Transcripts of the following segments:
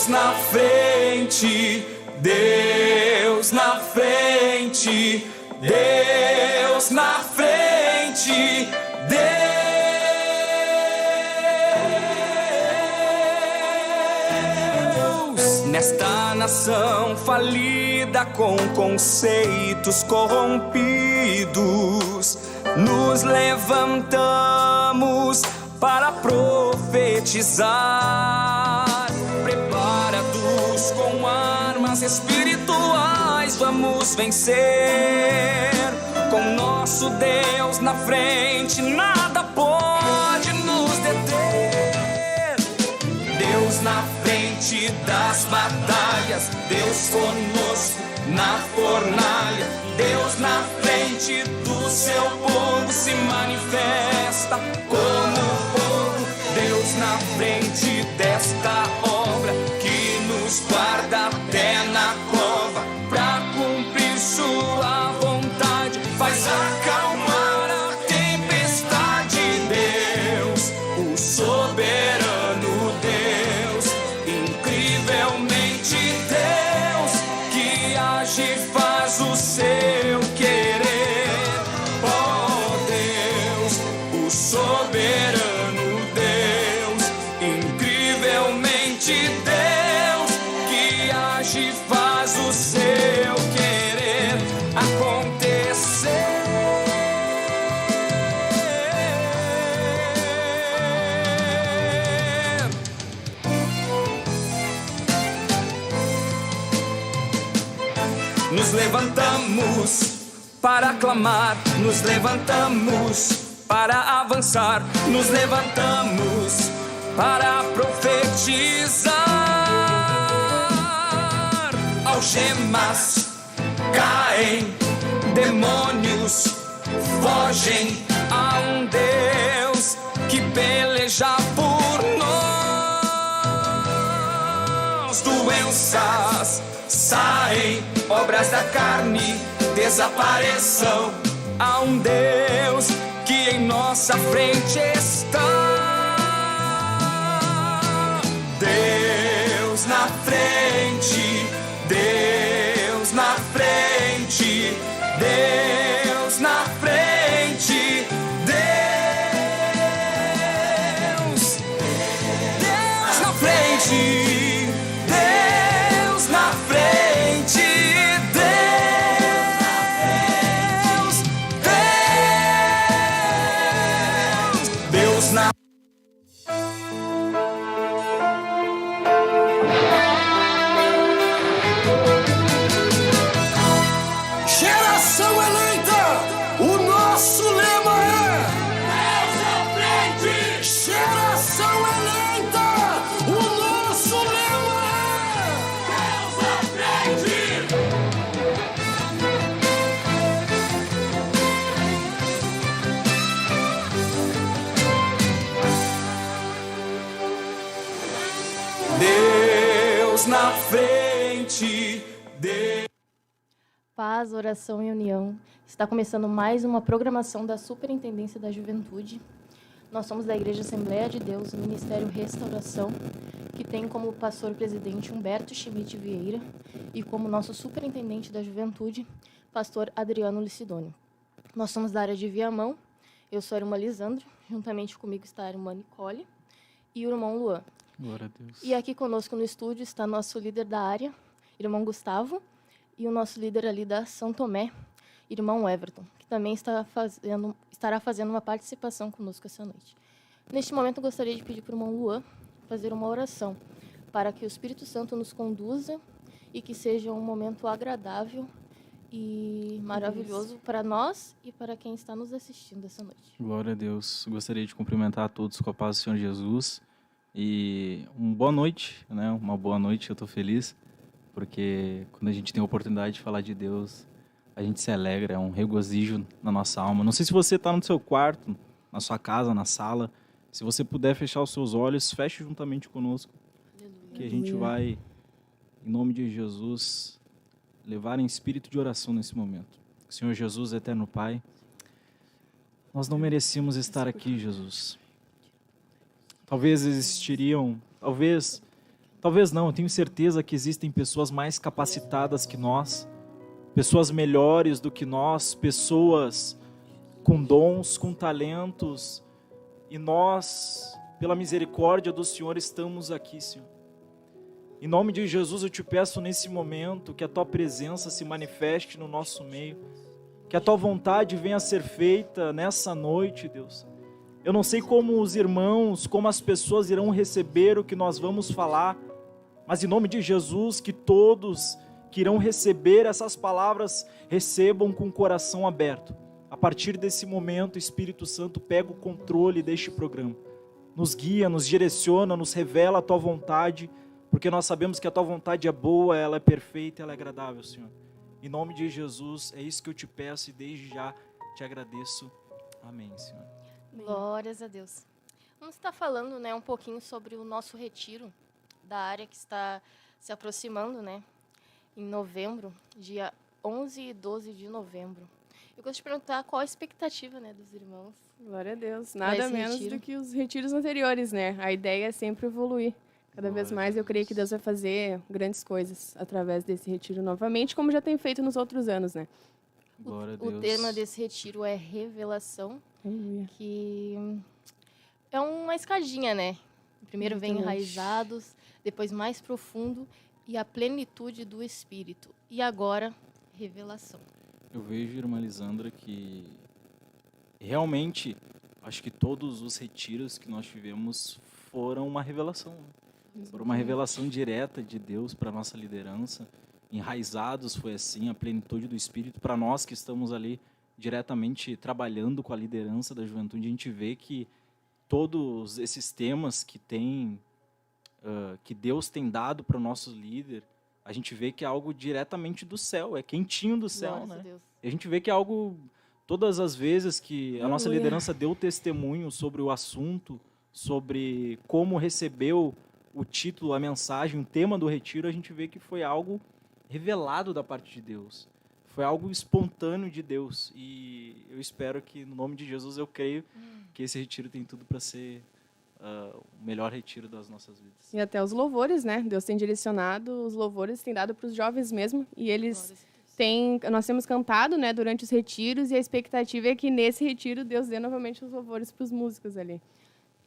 na frente, Deus na frente, Deus na frente, Deus. Nesta nação falida com conceitos corrompidos, nos levantamos para profetizar. Preparados com armas espirituais, vamos vencer. Com nosso Deus na frente, nada pode nos deter. Deus na frente das batalhas, Deus conosco na fornalha. Deus na frente do seu povo se manifesta como fogo. Deus na frente desta obra que nos guarda até na cova, pra cumprir sua vontade, faz acalmar a tempestade. Deus, o soberano Deus, incrivelmente Deus, que age e faz o seu querer. Oh Deus, o soberano Deus, incrivelmente Deus, que age e faz o seu querer acontecer. Nos levantamos para clamar, nos levantamos para avançar, nos levantamos para profetizar. Algemas caem, demônios fogem a um Deus que peleja por nós. Doenças saem, obras da carne desapareçam a um Deus que em nossa frente está. Deus na frente, Deus na frente, Deus na frente, Deus, Deus na frente. Na frente de Paz, oração e união. Está começando mais uma programação da Superintendência da Juventude. Nós somos da Igreja Assembleia de Deus, o Ministério Restauração, que tem como pastor-presidente Humberto Schmidt Vieira e como nosso superintendente da Juventude, pastor Adriano Licidônio. Nós somos da área de Viamão. Eu sou a irmã Lisandro, juntamente comigo está a irmã Nicole e o irmão Luan. Glória a Deus. E aqui conosco no estúdio está nosso líder da área, irmão Gustavo, e o nosso líder ali da São Tomé, irmão Everton, que também estará fazendo uma participação conosco essa noite. Neste momento, eu gostaria de pedir para o irmão Luan fazer uma oração, para que o Espírito Santo nos conduza e que seja um momento agradável e maravilhoso para nós e para quem está nos assistindo essa noite. Glória a Deus. Gostaria de cumprimentar a todos com a paz do Senhor Jesus. E uma boa noite, né? Uma boa noite, eu estou feliz, porque quando a gente tem a oportunidade de falar de Deus, a gente se alegra, é um regozijo na nossa alma. Não sei se você está no seu quarto, na sua casa, na sala, se você puder fechar os seus olhos, feche juntamente conosco, que a gente vai, em nome de Jesus, levar em espírito de oração nesse momento. Senhor Jesus, eterno Pai, nós não merecíamos estar aqui, Jesus. Talvez Talvez não, eu tenho certeza que existem pessoas mais capacitadas que nós, pessoas melhores do que nós, pessoas com dons, com talentos, e nós, pela misericórdia do Senhor, estamos aqui, Senhor. Em nome de Jesus, eu te peço nesse momento que a Tua presença se manifeste no nosso meio, que a Tua vontade venha a ser feita nessa noite, Deus. Eu não sei como os irmãos, como as pessoas irão receber o que nós vamos falar, mas em nome de Jesus, que todos que irão receber essas palavras recebam com o coração aberto. A partir desse momento, Espírito Santo, pega o controle deste programa. Nos guia, nos direciona, nos revela a Tua vontade, porque nós sabemos que a Tua vontade é boa, ela é perfeita, ela é agradável, Senhor. Em nome de Jesus, é isso que eu te peço e desde já te agradeço. Amém, Senhor. Glórias a Deus. Vamos estar falando, né, um pouquinho sobre o nosso retiro da área que está se aproximando, né, em novembro, dia 11 e 12 de novembro. Eu gosto de perguntar qual a expectativa, né, dos irmãos. Glória a Deus. Nada menos do que os retiros anteriores, né? A ideia é sempre evoluir. Cada vez mais eu creio que Deus vai fazer grandes coisas através desse retiro novamente, como já tem feito nos outros anos, né? Glória a Deus. O tema desse retiro é revelação, que é uma escadinha, né? Primeiro vem enraizados, depois mais profundo e a plenitude do Espírito. E agora, revelação. Eu vejo, irmã Lisandra, que realmente acho que todos os retiros que nós tivemos foram uma revelação. Foram uma revelação direta de Deus para a nossa liderança. Enraizados foi assim, a plenitude do Espírito. Para nós que estamos ali diretamente trabalhando com a liderança da juventude, a gente vê que todos esses temas que que Deus tem dado para o nosso líder, a gente vê que é algo diretamente do céu, é quentinho do céu, Glórias a né? Deus. E a gente vê que é algo, todas as vezes que a nossa liderança deu testemunho sobre o assunto, sobre como recebeu o título, a mensagem, o tema do retiro, a gente vê que foi algo revelado da parte de Deus. Foi algo espontâneo de Deus. E eu espero que, no nome de Jesus, eu creio que esse retiro tem tudo para ser o melhor retiro das nossas vidas. E até os louvores, né? Deus tem direcionado, os louvores tem dado para os jovens mesmo. E eles nós temos cantado, né, durante os retiros, e a expectativa é que nesse retiro Deus dê novamente os louvores para os músicos ali.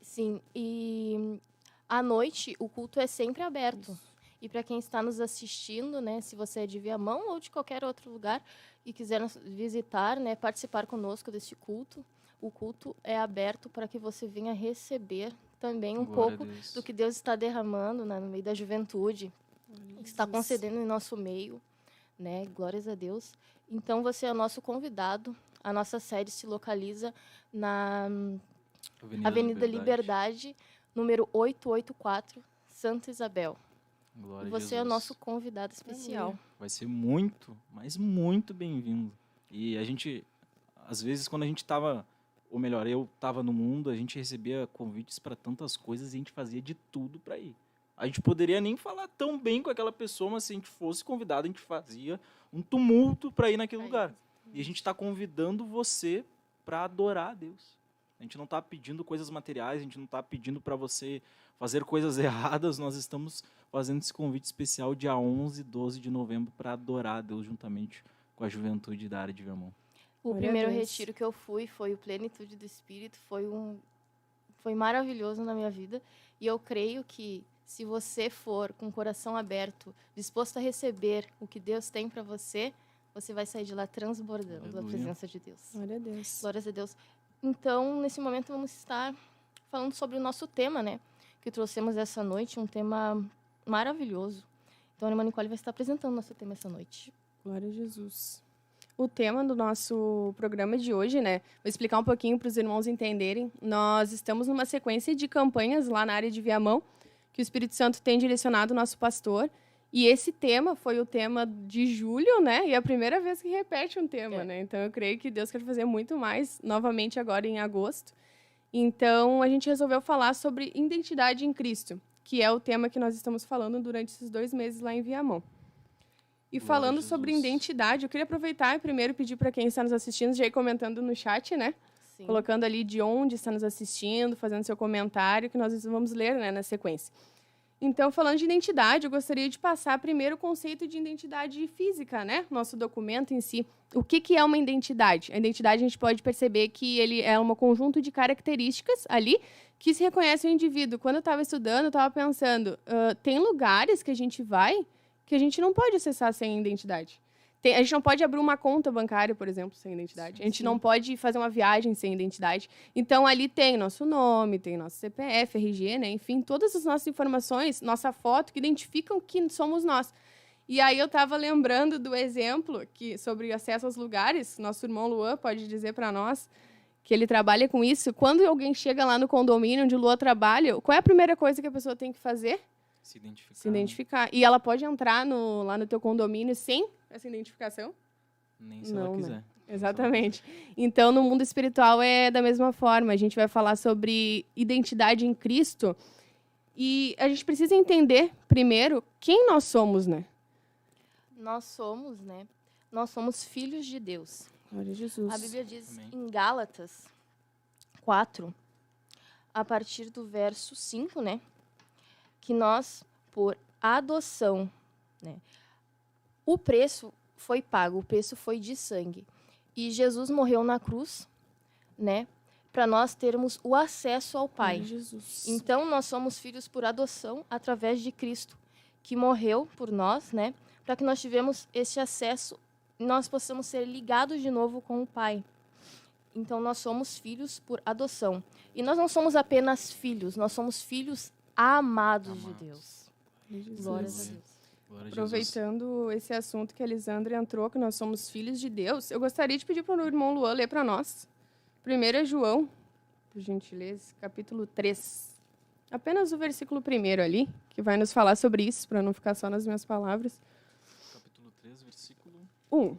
Sim, e à noite o culto é sempre aberto. E para quem está nos assistindo, né, se você é de Viamão ou de qualquer outro lugar e quiser nos visitar, né, participar conosco desse culto, o culto é aberto para que você venha receber também Glória pouco do que Deus está derramando, né, no meio da juventude, que está concedendo em nosso meio, né? Glórias a Deus. Então você é o nosso convidado. A nossa sede se localiza na Avenida Liberdade, número 884, Santa Isabel. Glória E você a é o Jesus. nosso convidado especial. Vai ser muito, mas muito bem-vindo. E a gente, às vezes, quando a gente estava, ou melhor, eu estava no mundo, a gente recebia convites para tantas coisas e a gente fazia de tudo para ir. A gente poderia nem falar tão bem com aquela pessoa, mas se a gente fosse convidado, a gente fazia um tumulto para ir naquele lugar. E a gente está convidando você para adorar a Deus. A gente não está pedindo coisas materiais, a gente não está pedindo para você fazer coisas erradas. Nós estamos fazendo esse convite especial dia 11 e 12 de novembro para adorar a Deus juntamente com a juventude da área de Viamão. O Glória a primeiro Deus. retiro que eu fui foi o Plenitude do Espírito. Foi maravilhoso na minha vida. E eu creio que se você for com o coração aberto, disposto a receber o que Deus tem para você, você vai sair de lá transbordando da Aleluia. presença de Deus. Glória a Deus. Glórias a Deus. Então, nesse momento, vamos estar falando sobre o nosso tema, né? Que trouxemos essa noite, um tema maravilhoso. Então, a irmã Nicole vai estar apresentando o nosso tema essa noite. Glória a Jesus. O tema do nosso programa de hoje, né? Vou explicar um pouquinho para os irmãos entenderem. Nós estamos numa sequência de campanhas lá na área de Viamão, que o Espírito Santo tem direcionado o nosso pastor. E esse tema foi o tema de julho, né? E é a primeira vez que repete um tema, né? Então, eu creio que Deus quer fazer muito mais novamente agora em agosto. Então, a gente resolveu falar sobre identidade em Cristo, que é o tema que nós estamos falando durante esses 2 meses lá em Viamão. E Glória falando a sobre Jesus. identidade, eu queria aproveitar e primeiro pedir para quem está nos assistindo, já ir comentando no chat, né? Sim. Colocando ali de onde está nos assistindo, fazendo seu comentário, que nós vamos ler, né, na sequência. Então, falando de identidade, eu gostaria de passar primeiro o conceito de identidade física, né? Nosso documento em si. O que é uma identidade? A identidade, a gente pode perceber que ele é um conjunto de características ali que se reconhece o indivíduo. Quando eu estava estudando, eu estava pensando, tem lugares que a gente vai que a gente não pode acessar sem identidade. A gente não pode abrir uma conta bancária, por exemplo, sem identidade. A gente não pode fazer uma viagem sem identidade. Então, ali tem nosso nome, tem nosso CPF, RG, né? Enfim, todas as nossas informações, nossa foto, que identificam que somos nós. E aí eu estava lembrando do exemplo sobre acesso aos lugares. Nosso irmão Luan pode dizer para nós que ele trabalha com isso. Quando alguém chega lá no condomínio onde o Luan trabalha, qual é a primeira coisa que a pessoa tem que fazer? Se identificar. Se identificar. E ela pode entrar lá no teu condomínio sem essa identificação? Nem se ela quiser. Né? Exatamente. Então, no mundo espiritual é da mesma forma. A gente vai falar sobre identidade em Cristo. E a gente precisa entender, primeiro, quem nós somos, né? Nós somos filhos de Deus. Glória a Jesus. A Bíblia diz Amém. em Gálatas 4, a partir do verso 5, né? Que nós, por adoção, né? O preço foi pago, o preço foi de sangue. E Jesus morreu na cruz, né? Para nós termos o acesso ao Pai. Glória a Jesus. Então, nós somos filhos por adoção através de Cristo, que morreu por nós, né? Para que nós tivemos esse acesso e nós possamos ser ligados de novo com o Pai. Então, nós somos filhos por adoção. E nós não somos apenas filhos, nós somos filhos amados de Deus. Glórias a Deus. Glória a Jesus. Aproveitando esse assunto que a Elisandra entrou, que nós somos filhos de Deus, eu gostaria de pedir para o irmão Luan ler para nós. 1 João, por gentileza, capítulo 3. Apenas o versículo 1 ali, que vai nos falar sobre isso, para não ficar só nas minhas palavras. Capítulo 3, versículo 1.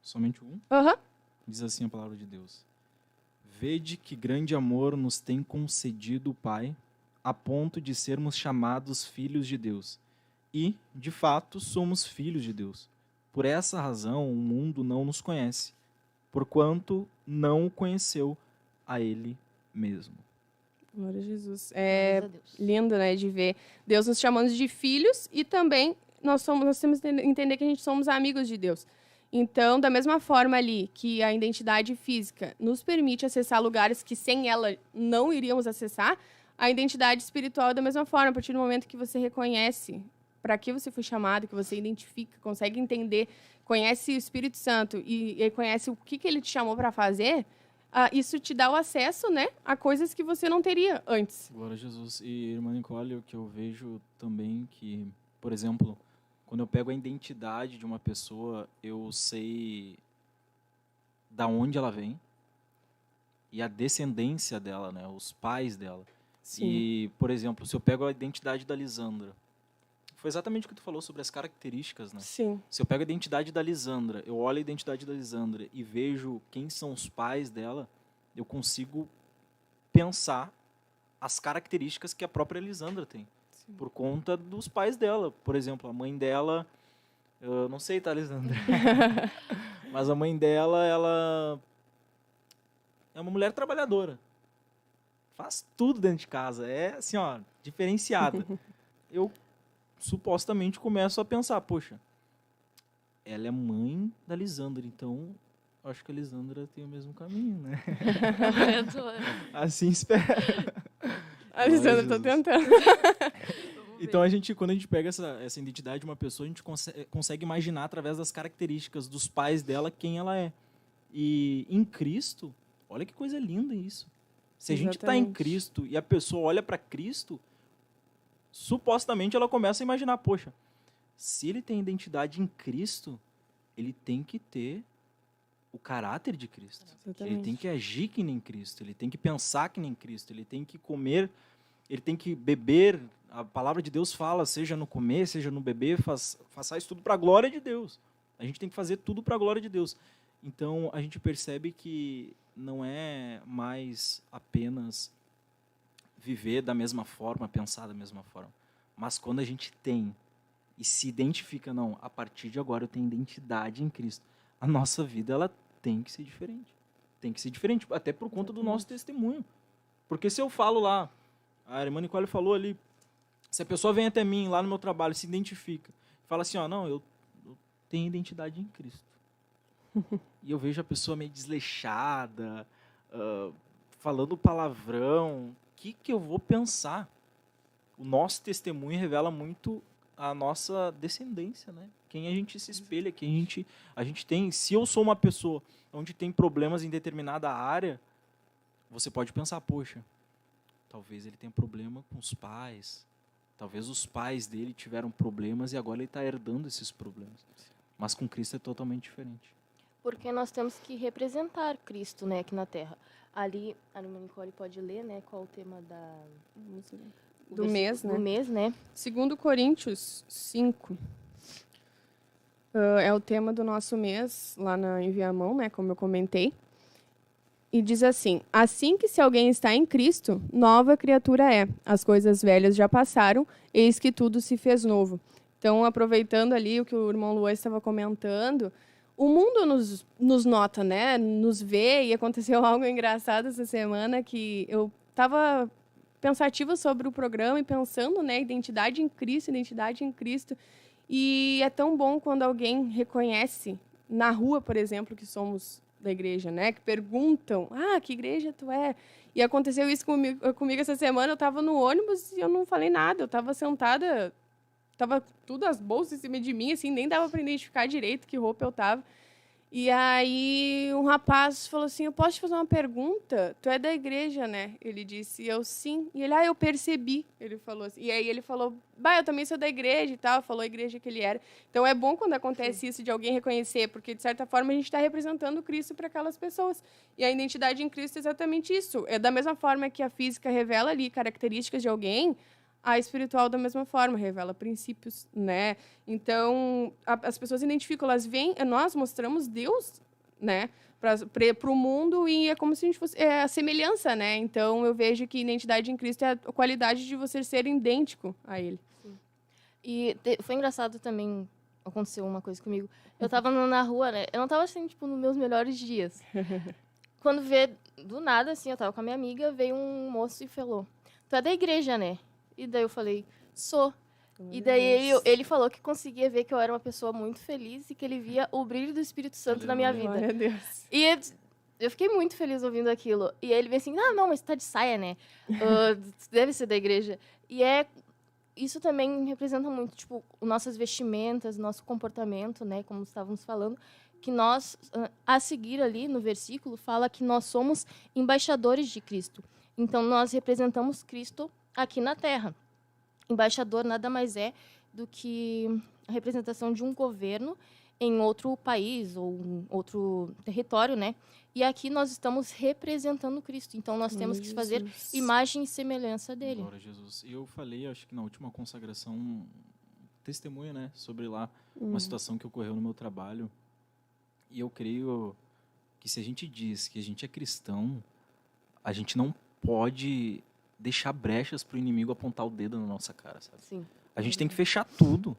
somente 1. Aham. Diz assim a palavra de Deus: Vede que grande amor nos tem concedido o Pai, a ponto de sermos chamados filhos de Deus. E, de fato, somos filhos de Deus. Por essa razão, o mundo não nos conhece, porquanto não o conheceu a Ele mesmo. Glória a Jesus. Glórias a Deus. Lindo, né, de ver Deus nos chamando de filhos e também nós temos que entender que a gente somos amigos de Deus. Então, da mesma forma ali que a identidade física nos permite acessar lugares que sem ela não iríamos acessar, a identidade espiritual é da mesma forma. A partir do momento que você reconhece para que você foi chamado, que você identifica, consegue entender, conhece o Espírito Santo e conhece o que ele te chamou para fazer, isso te dá o acesso, né, a coisas que você não teria antes. Glória a Jesus. E, irmã Nicole, o que eu vejo também que, por exemplo, quando eu pego a identidade de uma pessoa, eu sei da onde ela vem e a descendência dela, né, os pais dela. Sim. E, por exemplo, se eu pego a identidade da Lisandra, foi exatamente o que tu falou sobre as características, né? Sim. Se eu pego a identidade da Lisandra, eu olho a identidade da Lisandra e vejo quem são os pais dela, eu consigo pensar as características que a própria Lisandra tem. Sim. Por conta dos pais dela. Por exemplo, a mãe dela... Eu não sei, tá, Lisandra? Mas a mãe dela, ela é uma mulher trabalhadora. Faz tudo dentro de casa. É, assim, ó, diferenciada. Eu supostamente começo a pensar, poxa, ela é mãe da Lisandra, então eu acho que a Lisandra tem o mesmo caminho, né? Assim espero. A Lisandra, tô Jesus. tentando. Então, quando a gente pega essa identidade de uma pessoa, a gente consegue imaginar através das características dos pais dela quem ela é. E em Cristo, olha que coisa linda isso. Se a gente está em Exatamente. Cristo e a pessoa olha para Cristo, supostamente ela começa a imaginar, poxa, se ele tem identidade em Cristo, ele tem que ter o caráter de Cristo. Exatamente. Ele tem que agir que nem Cristo, ele tem que pensar que nem Cristo, ele tem que comer, ele tem que beber. A palavra de Deus fala, seja no comer, seja no beber, façais tudo para a glória de Deus. A gente tem que fazer tudo para a glória de Deus. Então, a gente percebe que não é mais apenas viver da mesma forma, pensar da mesma forma. Mas quando a gente tem e se identifica, não, a partir de agora eu tenho identidade em Cristo, a nossa vida ela tem que ser diferente. Tem que ser diferente, até por conta do nosso testemunho. Porque se eu falo lá, a irmã Nicole falou ali, Se a pessoa vem até mim, lá no meu trabalho, se identifica, fala assim, ó, não, eu tenho identidade em Cristo. E eu vejo a pessoa meio desleixada, falando palavrão, o que eu vou pensar? O nosso testemunho revela muito a nossa descendência, né? Quem a gente se espelha, quem a gente tem. Se eu sou uma pessoa onde tem problemas em determinada área, você pode pensar, poxa, talvez ele tenha problema com os pais, talvez os pais dele tiveram problemas e agora ele está herdando esses problemas. Mas com Cristo é totalmente diferente. Porque nós temos que representar Cristo, né, aqui na Terra. Ali, a irmã Nicole pode ler, né, qual o tema Do mês, né? Do mês, né? 2 Coríntios 5. É o tema do nosso mês, lá na Enviamão, né, como eu comentei. E diz assim: assim que se alguém está em Cristo, nova criatura é. As coisas velhas já passaram, eis que tudo se fez novo. Então, aproveitando ali o que o irmão Luan estava comentando, o mundo nos nota, né? Nos vê, e aconteceu algo engraçado essa semana, que eu estava pensativa sobre o programa e pensando, né, identidade em Cristo. E é tão bom quando alguém reconhece na rua, por exemplo, que somos da igreja, né? Que perguntam, que igreja tu é? E aconteceu isso comigo essa semana. Eu estava no ônibus e eu não falei nada. Eu estava sentada, estava tudo as bolsas em cima de mim, assim, nem dava para identificar direito que roupa eu estava. E aí um rapaz falou assim, eu posso te fazer uma pergunta? Tu é da igreja, né? Ele disse, eu sim. E ele, eu percebi. Ele falou assim. E aí ele falou, eu também sou da igreja e tal. Falou a igreja que ele era. Então é bom quando acontece isso de alguém reconhecer, porque de certa forma a gente está representando Cristo para aquelas pessoas. E a identidade em Cristo é exatamente isso. É da mesma forma que a física revela ali características de alguém, a espiritual da mesma forma, revela princípios, né? Então, as pessoas identificam, elas veem, nós mostramos Deus, né, para o mundo, e é como se a gente fosse a semelhança, né? Então, eu vejo que identidade em Cristo é a qualidade de você ser idêntico a Ele. Sim. E foi engraçado também, aconteceu uma coisa comigo. Eu estava na rua, né? Eu não estava assim, tipo, nos meus melhores dias. Quando veio, do nada, assim, eu estava com a minha amiga, veio um moço e falou, tu é da igreja, né? E daí eu falei, sou. E daí ele falou que conseguia ver que eu era uma pessoa muito feliz e que ele via o brilho do Espírito Santo na minha vida. Glória a Deus. E eu fiquei muito feliz ouvindo aquilo. E aí ele veio assim, não, mas tu tá de saia, né? Deve ser da igreja. E isso também representa muito, tipo, nossas vestimentas, nosso comportamento, né? Como estávamos falando, que nós, a seguir ali no versículo, fala que nós somos embaixadores de Cristo. Então, nós representamos Cristo aqui na Terra. Embaixador nada mais é do que a representação de um governo em outro país ou outro território, né? E aqui nós estamos representando Cristo. Então, nós temos que fazer imagem e semelhança dele. Glória a Jesus. E eu falei, acho que na última consagração, um testemunho, né, sobre lá uma situação que ocorreu no meu trabalho. E eu creio que se a gente diz que a gente é cristão, a gente não pode deixar brechas para o inimigo apontar o dedo na nossa cara, sabe? Sim. A gente tem que fechar tudo.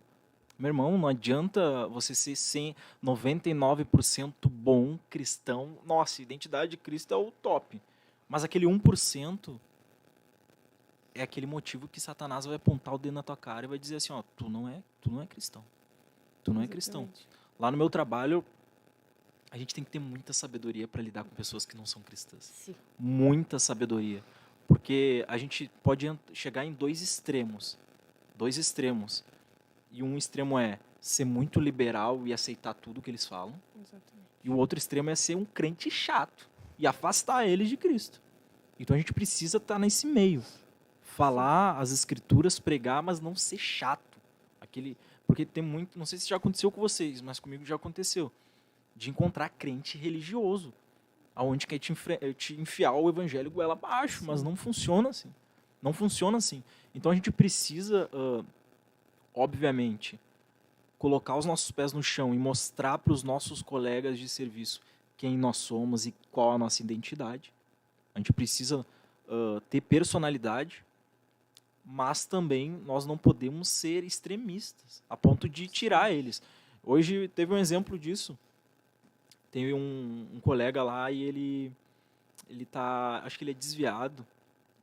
Meu irmão, não adianta você ser 99% bom cristão. Nossa, identidade de Cristo é o top. Mas aquele 1% é aquele motivo que Satanás vai apontar o dedo na tua cara e vai dizer assim, ó, tu não é cristão. Tu não é cristão. Lá no meu trabalho, a gente tem que ter muita sabedoria para lidar com pessoas que não são cristãs. Sim. Muita sabedoria. Porque a gente pode chegar em dois extremos. E um extremo é ser muito liberal e aceitar tudo que eles falam. Exatamente. E o outro extremo é ser um crente chato e afastar eles de Cristo. Então a gente precisa estar nesse meio. Falar as escrituras, pregar, mas não ser chato. Porque tem muito, não sei se já aconteceu com vocês, mas comigo já aconteceu, de encontrar crente religioso, aonde quer te enfiar o evangelho goela abaixo. Sim. Mas não funciona assim. Não funciona assim. Então a gente precisa, obviamente, colocar os nossos pés no chão e mostrar para os nossos colegas de serviço quem nós somos e qual a nossa identidade. A gente precisa ter personalidade, mas também nós não podemos ser extremistas, a ponto de tirar eles. Hoje teve um exemplo disso. Tem um colega lá e ele tá, acho que ele é desviado,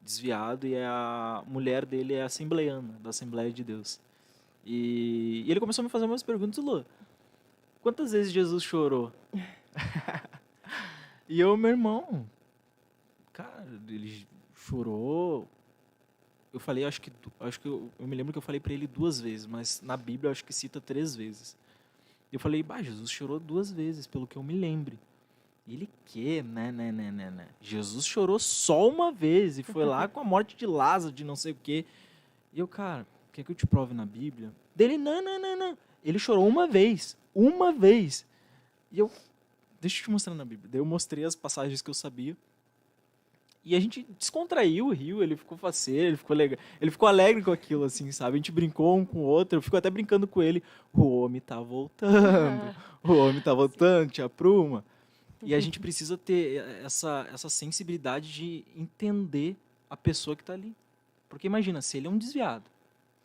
desviado e a mulher dele é assembleiana, da Assembleia de Deus. E ele começou a me fazer umas perguntas, Lu, quantas vezes Jesus chorou? E eu, meu irmão, cara, ele chorou. Eu falei, acho que eu me lembro que eu falei para ele 2 vezes, mas na Bíblia eu acho que cita 3 vezes. E eu falei, Jesus chorou 2 vezes, pelo que eu me lembre. E ele, né. Jesus chorou só uma vez e foi lá com a morte de Lázaro, de não sei o quê. E eu, cara, quer que eu te prove na Bíblia? Dele, não. Ele chorou uma vez. E eu, deixa eu te mostrar na Bíblia. Daí eu mostrei as passagens que eu sabia. E a gente descontraiu, riu, ele ficou faceiro, ele ficou legal. Ele ficou alegre com aquilo, assim, sabe? A gente brincou um com o outro, eu fico até brincando com ele. O homem tá voltando, tia Pruma. E a gente precisa ter essa sensibilidade de entender a pessoa que tá ali. Porque imagina, se ele é um desviado,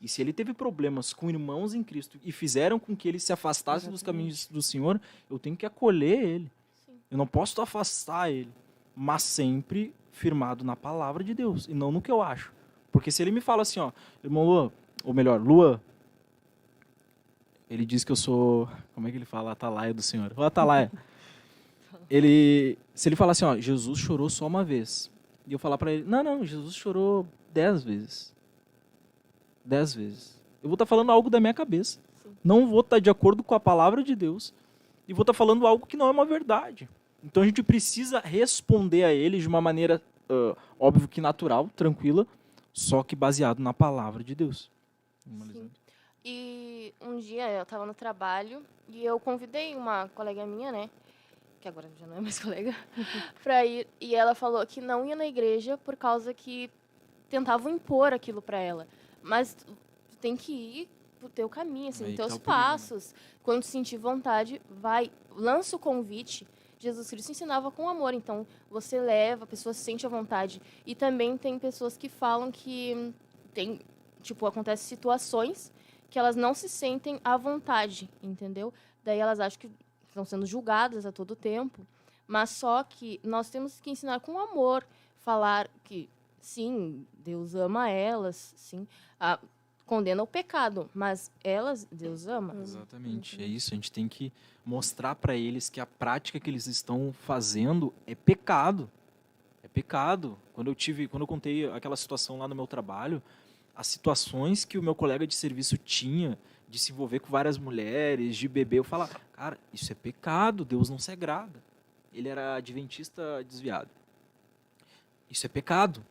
e se ele teve problemas com irmãos em Cristo e fizeram com que ele se afastasse dos caminhos do Senhor, eu tenho que acolher ele. Sim. Eu não posso afastar ele, mas sempre firmado na palavra de Deus e não no que eu acho. Porque se ele me fala assim, ó, irmão Luan, ou melhor, Luan, ele diz que eu sou, como é que ele fala? Atalaia do Senhor. O Atalaia. Se ele falar assim, ó, Jesus chorou só uma vez. E eu falar para ele, não, Jesus chorou 10 vezes. 10 vezes. Eu vou estar falando algo da minha cabeça. Sim. Não vou estar de acordo com a palavra de Deus. E vou estar falando algo que não é uma verdade. Então a gente precisa responder a ele de uma maneira, óbvio que natural, tranquila, só que baseado na palavra de Deus. Sim. E um dia eu estava no trabalho e eu convidei uma colega minha, né, que agora já não é mais colega, para ir. E ela falou que não ia na igreja por causa que tentavam impor aquilo para ela. Mas tu tem que ir pro teu caminho, assim, Aí teus tá o perigo, né? passos. Quando sentir vontade, vai, lança o convite. Jesus Cristo ensinava com amor, então você leva, a pessoa se sente à vontade. E também tem pessoas que falam que tem, tipo, acontecem situações que elas não se sentem à vontade, entendeu? Daí elas acham que estão sendo julgadas a todo tempo, mas só que nós temos que ensinar com amor, falar que sim, Deus ama elas, sim, condena o pecado, mas elas, Deus ama. Exatamente, é isso. A gente tem que mostrar para eles que a prática que eles estão fazendo é pecado. É pecado. Quando eu contei aquela situação lá no meu trabalho, as situações que o meu colega de serviço tinha de se envolver com várias mulheres, de beber, eu falava, cara, isso é pecado, Deus não se agrada. Ele era adventista desviado. Isso é pecado.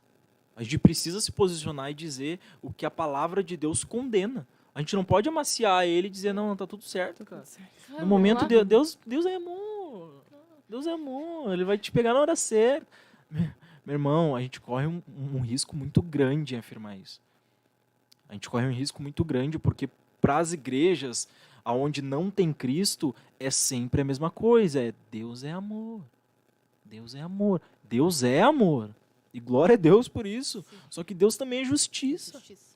A gente precisa se posicionar e dizer o que a palavra de Deus condena. A gente não pode amaciar ele e dizer, não, tá tudo certo, cara. No momento, Deus é amor. Deus é amor. Ele vai te pegar na hora certa. Meu irmão, a gente corre um risco muito grande em afirmar isso. A gente corre um risco muito grande porque para as igrejas onde não tem Cristo é sempre a mesma coisa. Deus é amor. Deus é amor. Deus é amor. E glória a Deus por isso. Sim. Só que Deus também é justiça. Justiça.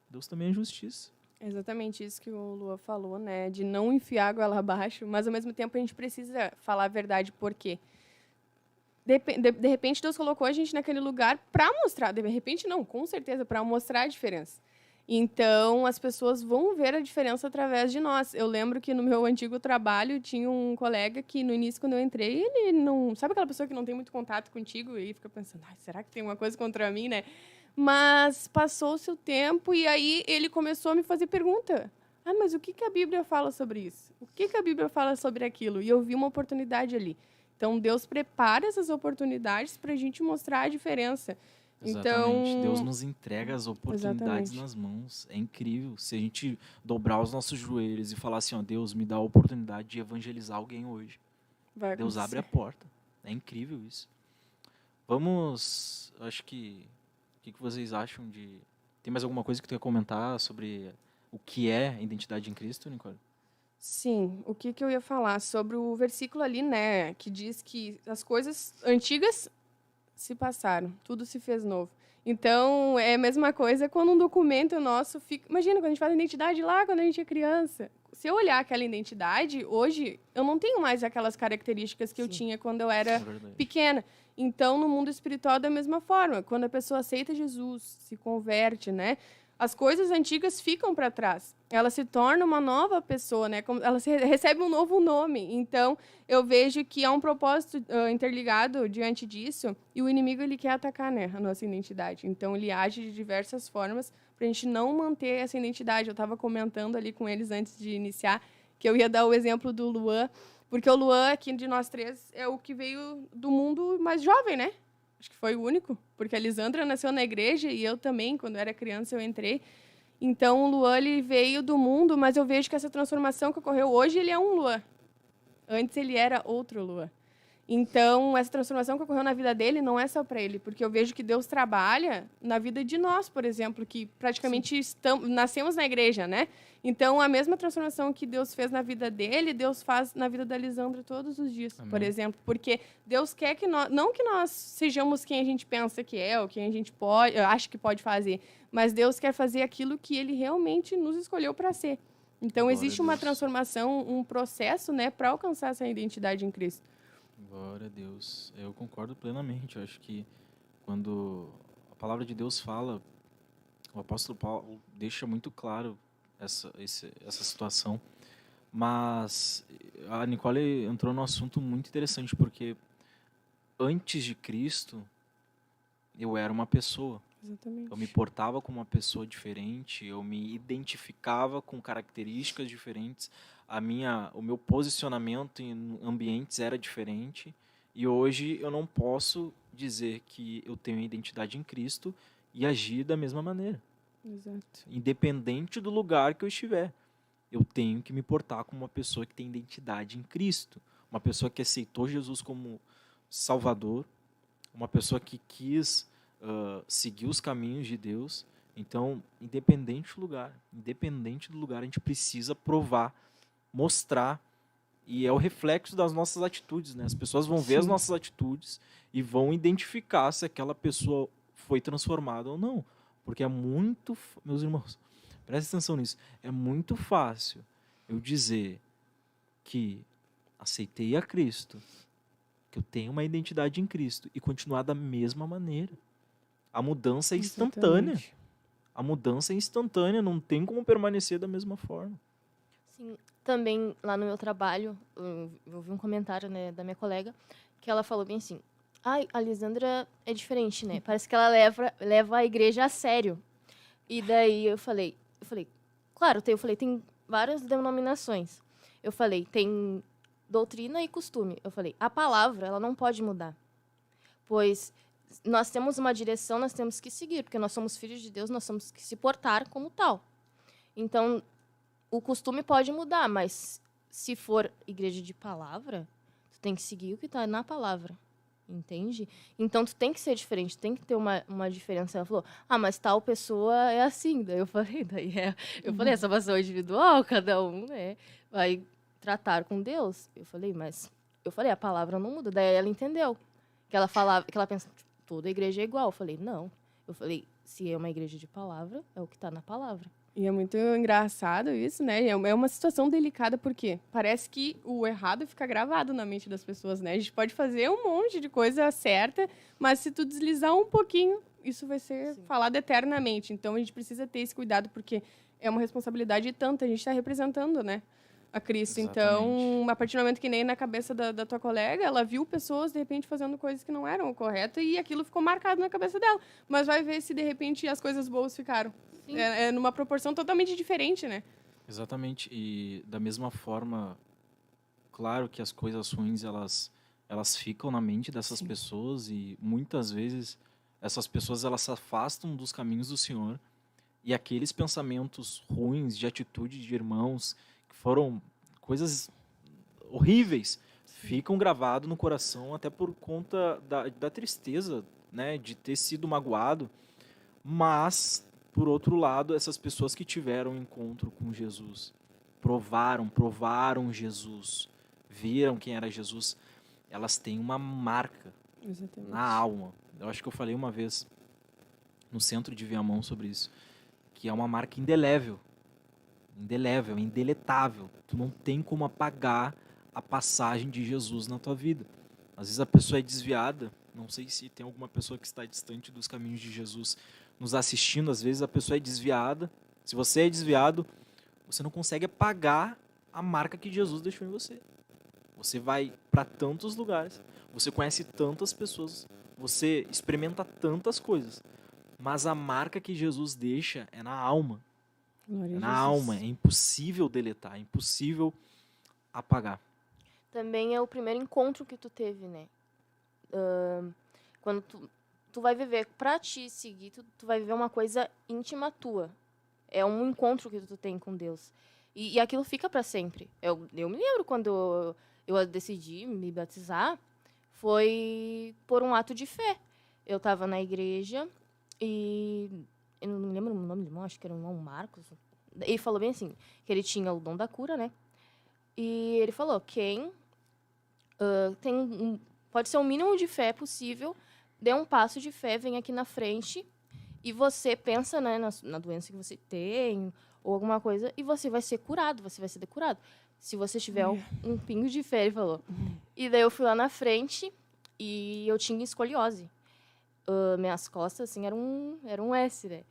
Deus também é justiça. Exatamente isso que o Lua falou, né? De não enfiar a goela abaixo, mas ao mesmo tempo a gente precisa falar a verdade, por quê? De repente Deus colocou a gente naquele lugar para mostrar, de repente não, com certeza, para mostrar a diferença. Então, as pessoas vão ver a diferença através de nós. Eu lembro que no meu antigo trabalho tinha um colega que no início, quando eu entrei, ele não... Sabe aquela pessoa que não tem muito contato contigo e fica pensando, será que tem uma coisa contra mim, né? Mas passou-se o tempo e aí ele começou a me fazer pergunta. Mas o que a Bíblia fala sobre isso? O que a Bíblia fala sobre aquilo? E eu vi uma oportunidade ali. Então, Deus prepara essas oportunidades para a gente mostrar a diferença. Exatamente. Então, Deus nos entrega as oportunidades exatamente. nas mãos. É incrível. Se a gente dobrar os nossos joelhos e falar assim, ó, Deus, me dá a oportunidade de evangelizar alguém hoje. Vai Deus abre a porta. É incrível isso. Vamos, acho que... O que vocês acham de... Tem mais alguma coisa que tu quer comentar sobre o que é a identidade em Cristo, Nicole? Sim, o que eu ia falar sobre o versículo ali, né, que diz que as coisas antigas se passaram, tudo se fez novo. Então, é a mesma coisa quando um documento nosso fica... Imagina, quando a gente faz a identidade lá, quando a gente é criança, se eu olhar aquela identidade, hoje eu não tenho mais aquelas características que eu Sim. tinha quando eu era É verdade. pequena. Então, no mundo espiritual, da mesma forma, quando a pessoa aceita Jesus, se converte, né? As coisas antigas ficam para trás. Ela se torna uma nova pessoa, né? Ela recebe um novo nome. Então, eu vejo que há um propósito interligado diante disso. E o inimigo, ele quer atacar, né, a nossa identidade. Então, ele age de diversas formas para a gente não manter essa identidade. Eu estava comentando ali com eles antes de iniciar que eu ia dar o exemplo do Luan, porque o Luan, aqui de nós três, é o que veio do mundo mais jovem, né? Acho que foi o único, porque a Lisandra nasceu na igreja e eu também, quando era criança, eu entrei. Então, o Luan, ele veio do mundo, mas eu vejo que essa transformação que ocorreu hoje, ele é um Luan. Antes, ele era outro Luan. Então, essa transformação que ocorreu na vida dele não é só para ele, porque eu vejo que Deus trabalha na vida de nós, por exemplo, que praticamente nascemos na igreja, né? Então, a mesma transformação que Deus fez na vida dele, Deus faz na vida da Lisandra todos os dias, Amém. por exemplo. Porque Deus quer que nós, não que nós sejamos quem a gente pensa que é, ou quem a gente acha que pode fazer, mas Deus quer fazer aquilo que ele realmente nos escolheu para ser. Então, Glória existe a uma Deus. transformação, um processo, né, para alcançar essa identidade em Cristo. Glória a Deus. Eu concordo plenamente. Eu acho que quando a palavra de Deus fala, o apóstolo Paulo deixa muito claro essa situação. Mas a Nicole entrou num assunto muito interessante, porque antes de Cristo, eu era uma pessoa. Exatamente. Eu me portava como uma pessoa diferente, eu me identificava com características diferentes, o meu posicionamento em ambientes era diferente, e hoje eu não posso dizer que eu tenho identidade em Cristo e agir da mesma maneira, Exato. independente do lugar que eu estiver. Eu tenho que me portar como uma pessoa que tem identidade em Cristo, uma pessoa que aceitou Jesus como Salvador, uma pessoa que quis seguir os caminhos de Deus. Então, independente do lugar, a gente precisa provar, mostrar, e é o reflexo das nossas atitudes, né? As pessoas vão ver as Sim. nossas atitudes e vão identificar se aquela pessoa foi transformada ou não, porque é muito, meus irmãos, prestem atenção nisso, é muito fácil eu dizer que aceitei a Cristo, que eu tenho uma identidade em Cristo e continuar da mesma maneira. A mudança é instantânea. Exatamente. A mudança é instantânea, não tem como permanecer da mesma forma. Sim, também lá no meu trabalho, eu ouvi um comentário, né, da minha colega, que ela falou bem assim, ai, a Lisandra é diferente, né? Parece que ela leva a igreja a sério. E daí eu falei, claro, tem várias denominações. Eu falei, tem doutrina e costume. Eu falei, a palavra, ela não pode mudar. Pois nós temos uma direção, nós temos que seguir, porque nós somos filhos de Deus, nós temos que se portar como tal. Então, o costume pode mudar, mas se for igreja de palavra, tu tem que seguir o que está na palavra, entende? Então, tu tem que ser diferente, tem que ter uma diferença. Ela falou, mas tal pessoa é assim. Daí eu falei, essa pessoa é individual, cada um, né, vai tratar com Deus. Eu falei, a palavra não muda. Daí ela entendeu, que ela pensa, toda igreja é igual. Eu falei, não. Eu falei, se é uma igreja de palavra, é o que está na palavra. E é muito engraçado isso, né? É uma situação delicada, porque parece que o errado fica gravado na mente das pessoas, né? A gente pode fazer um monte de coisa certa, mas se tu deslizar um pouquinho, isso vai ser falado eternamente. Então, a gente precisa ter esse cuidado, porque é uma responsabilidade tanta. A gente está representando, né, a Cristo. Exatamente. Então, a partir do momento que nem na cabeça da tua colega, ela viu pessoas, de repente, fazendo coisas que não eram corretas e aquilo ficou marcado na cabeça dela. Mas vai ver se, de repente, as coisas boas ficaram. É numa proporção totalmente diferente, né? Exatamente. E da mesma forma, claro que as coisas ruins, elas ficam na mente dessas pessoas e muitas vezes essas pessoas elas se afastam dos caminhos do Senhor e aqueles pensamentos ruins de atitude de irmãos que foram coisas horríveis ficam gravados no coração até por conta da tristeza, né, de ter sido magoado. Mas, por outro lado, essas pessoas que tiveram encontro com Jesus, provaram Jesus, viram quem era Jesus, elas têm uma marca Exatamente. na alma. Eu acho que eu falei uma vez no centro de Viamão sobre isso, que é uma marca indelével indelével, indeletável. Tu não tem como apagar a passagem de Jesus na tua vida. Às vezes a pessoa é desviada, não sei se tem alguma pessoa que está distante dos caminhos de Jesus nos assistindo, às vezes a pessoa é desviada. Se você é desviado, você não consegue apagar a marca que Jesus deixou em você. Você vai para tantos lugares, você conhece tantas pessoas, você experimenta tantas coisas, mas a marca que Jesus deixa é na alma. Glória a É na Jesus. alma, é impossível deletar, é impossível apagar. Também é o primeiro encontro que tu teve, né? Quando tu vai viver, pra te seguir, tu vai viver uma coisa íntima tua. É um encontro que tu tem com Deus. E aquilo fica pra sempre. Eu me lembro quando eu decidi me batizar, foi por um ato de fé. Eu estava na igreja e eu não me lembro o nome do irmão, acho que era o irmão Marcos. Ele falou bem assim, que ele tinha o dom da cura, né? E ele falou, quem pode ser o mínimo de fé possível, dê um passo de fé, vem aqui na frente e você pensa, né, na doença que você tem ou alguma coisa e você vai ser curado, você vai ser decurado. Se você tiver um pingo de fé, ele falou. E daí eu fui lá na frente e eu tinha escoliose. Minhas costas, assim, eram um S, né?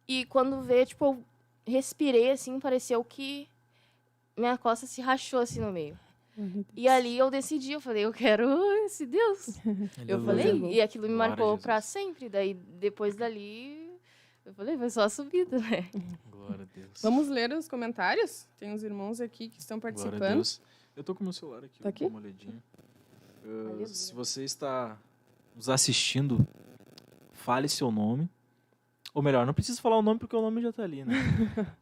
E quando veio, tipo, eu respirei, assim, pareceu que minha costa se rachou, assim, no meio. E ali eu decidi, eu falei, eu quero esse Deus. Eu falei, e aquilo me Glória a marcou Jesus. pra sempre. Daí, depois dali, eu falei, foi só a subida, né? Glória a Deus. Vamos ler os comentários? Tem uns irmãos aqui que estão Glória a participando. Deus. Eu tô com o meu celular aqui, Tá aqui? vou dar uma olhadinha. Aleluia. Se você está nos assistindo, fale seu nome. Ou melhor, não precisa falar o nome porque o nome já tá ali, né?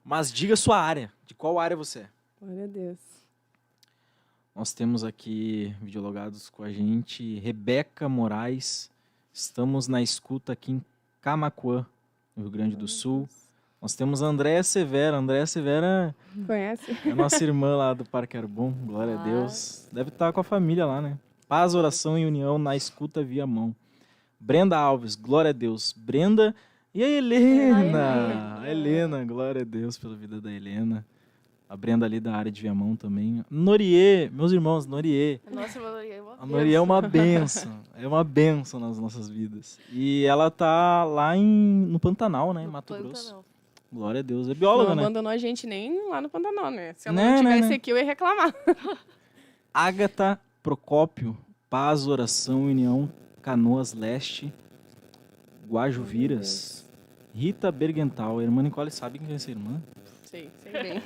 Mas diga sua área. De qual área você é? Glória a Deus. Nós temos aqui videologados com a gente Rebeca Moraes. Estamos na escuta aqui em Camaquã, no Rio Grande do Sul. Nós temos a Andréa Severa. Andréa Severa Conhece? é nossa irmã lá do Parque Arbon. Glória a Ah. Deus. Deve estar com a família lá, né? Paz, oração e união na escuta via mão. Brenda Alves, glória a Deus. Brenda e a Helena. A Helena, glória a Deus pela vida da Helena. A Brenda ali da área de Viamão também. Norie, meus irmãos, Norie. Nossa, irmã, A Norie é uma bênção. É uma bênção nas nossas vidas. E ela tá lá no Pantanal, né? Em Mato Grosso. Glória a Deus. É bióloga, Não né? abandonou a gente nem lá no Pantanal, né? Se ela Né, não né, tivesse né? aqui, eu ia reclamar. Ágata Procópio, Paz, Oração, União, Canoas Leste, Guajuviras. Rita Bergental, a irmã Nicole sabe quem é essa irmã? Sei bem.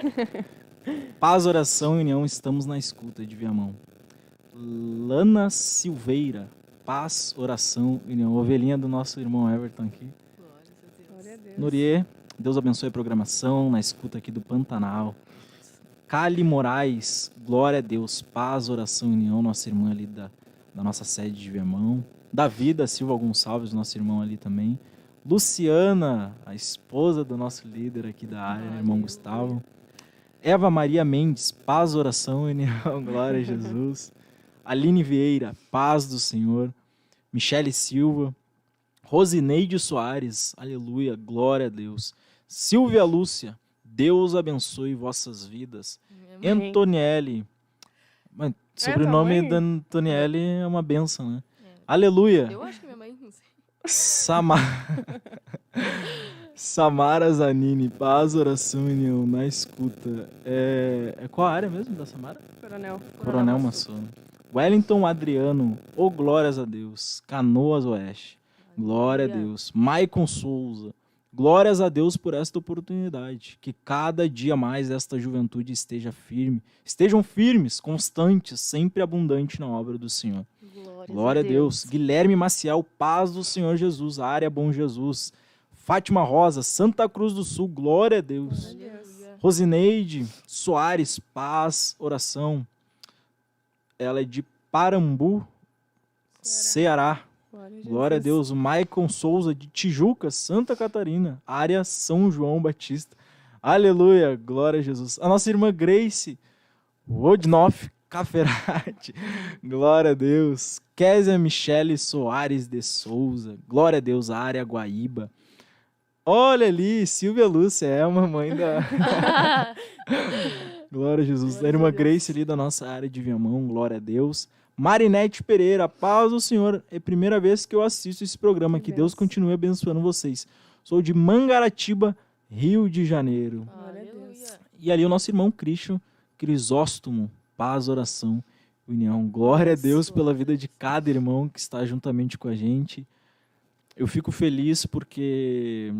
Paz, Oração e União, estamos na escuta de Viamão. Lana Silveira, Paz, Oração e União, ovelhinha do nosso irmão Everton aqui. Glória a Deus. Norie, Deus abençoe a programação, na escuta aqui do Pantanal. Cali Moraes, glória a Deus, Paz, Oração e União, nossa irmã ali da nossa sede de Viamão. Davi da Silva Gonçalves, nosso irmão ali também. Luciana, a esposa do nosso líder aqui da área, irmão Gustavo. Eva Maria Mendes, Paz, Oração e União, glória a Jesus. Aline Vieira, Paz do Senhor. Michele Silva. Rosineide Soares, aleluia, glória a Deus. Silvia Lúcia, Deus abençoe vossas vidas. Amém. Antonielli, mano, sobrenome mãe? da Antonielli é uma benção, né? Aleluia. Eu acho que minha mãe, não sei. Samara Zanini, Paz, Oração e União, na escuta. Qual a área mesmo da Samara? Coronel. Coronel Massona. Wellington Adriano, ô glórias a Deus. Canoas Oeste, glória a Deus. Maicon Souza, glórias a Deus por esta oportunidade. Que cada dia mais esta juventude estejam firmes, constantes, sempre abundantes na obra do Senhor. Glória a Deus. Guilherme Maciel, Paz do Senhor Jesus, área Bom Jesus. Fátima Rosa, Santa Cruz do Sul, glória a Deus. Rosineide Soares, Paz, oração. Ela é de Parambu, Ceará. Glória a Deus. O Maicon Souza, de Tijuca, Santa Catarina, área São João Batista. Aleluia, glória a Jesus. A nossa irmã Grace Rodnoff Caferati, glória a Deus. Késia Michele Soares de Souza, glória a Deus, área Guaíba. Olha ali, Silvia Lúcia, é a mamãe da... Glória a Jesus. Da irmã Grace ali da nossa área de Viamão, glória a Deus. Marinete Pereira, paz do Senhor. É a primeira vez que eu assisto esse programa. Que Deus continue abençoando vocês. Sou de Mangaratiba, Rio de Janeiro. Aleluia. E ali o nosso irmão Christian Crisóstomo, paz, oração, união. Glória a Deus pela vida de cada irmão que está juntamente com a gente. Eu fico feliz porque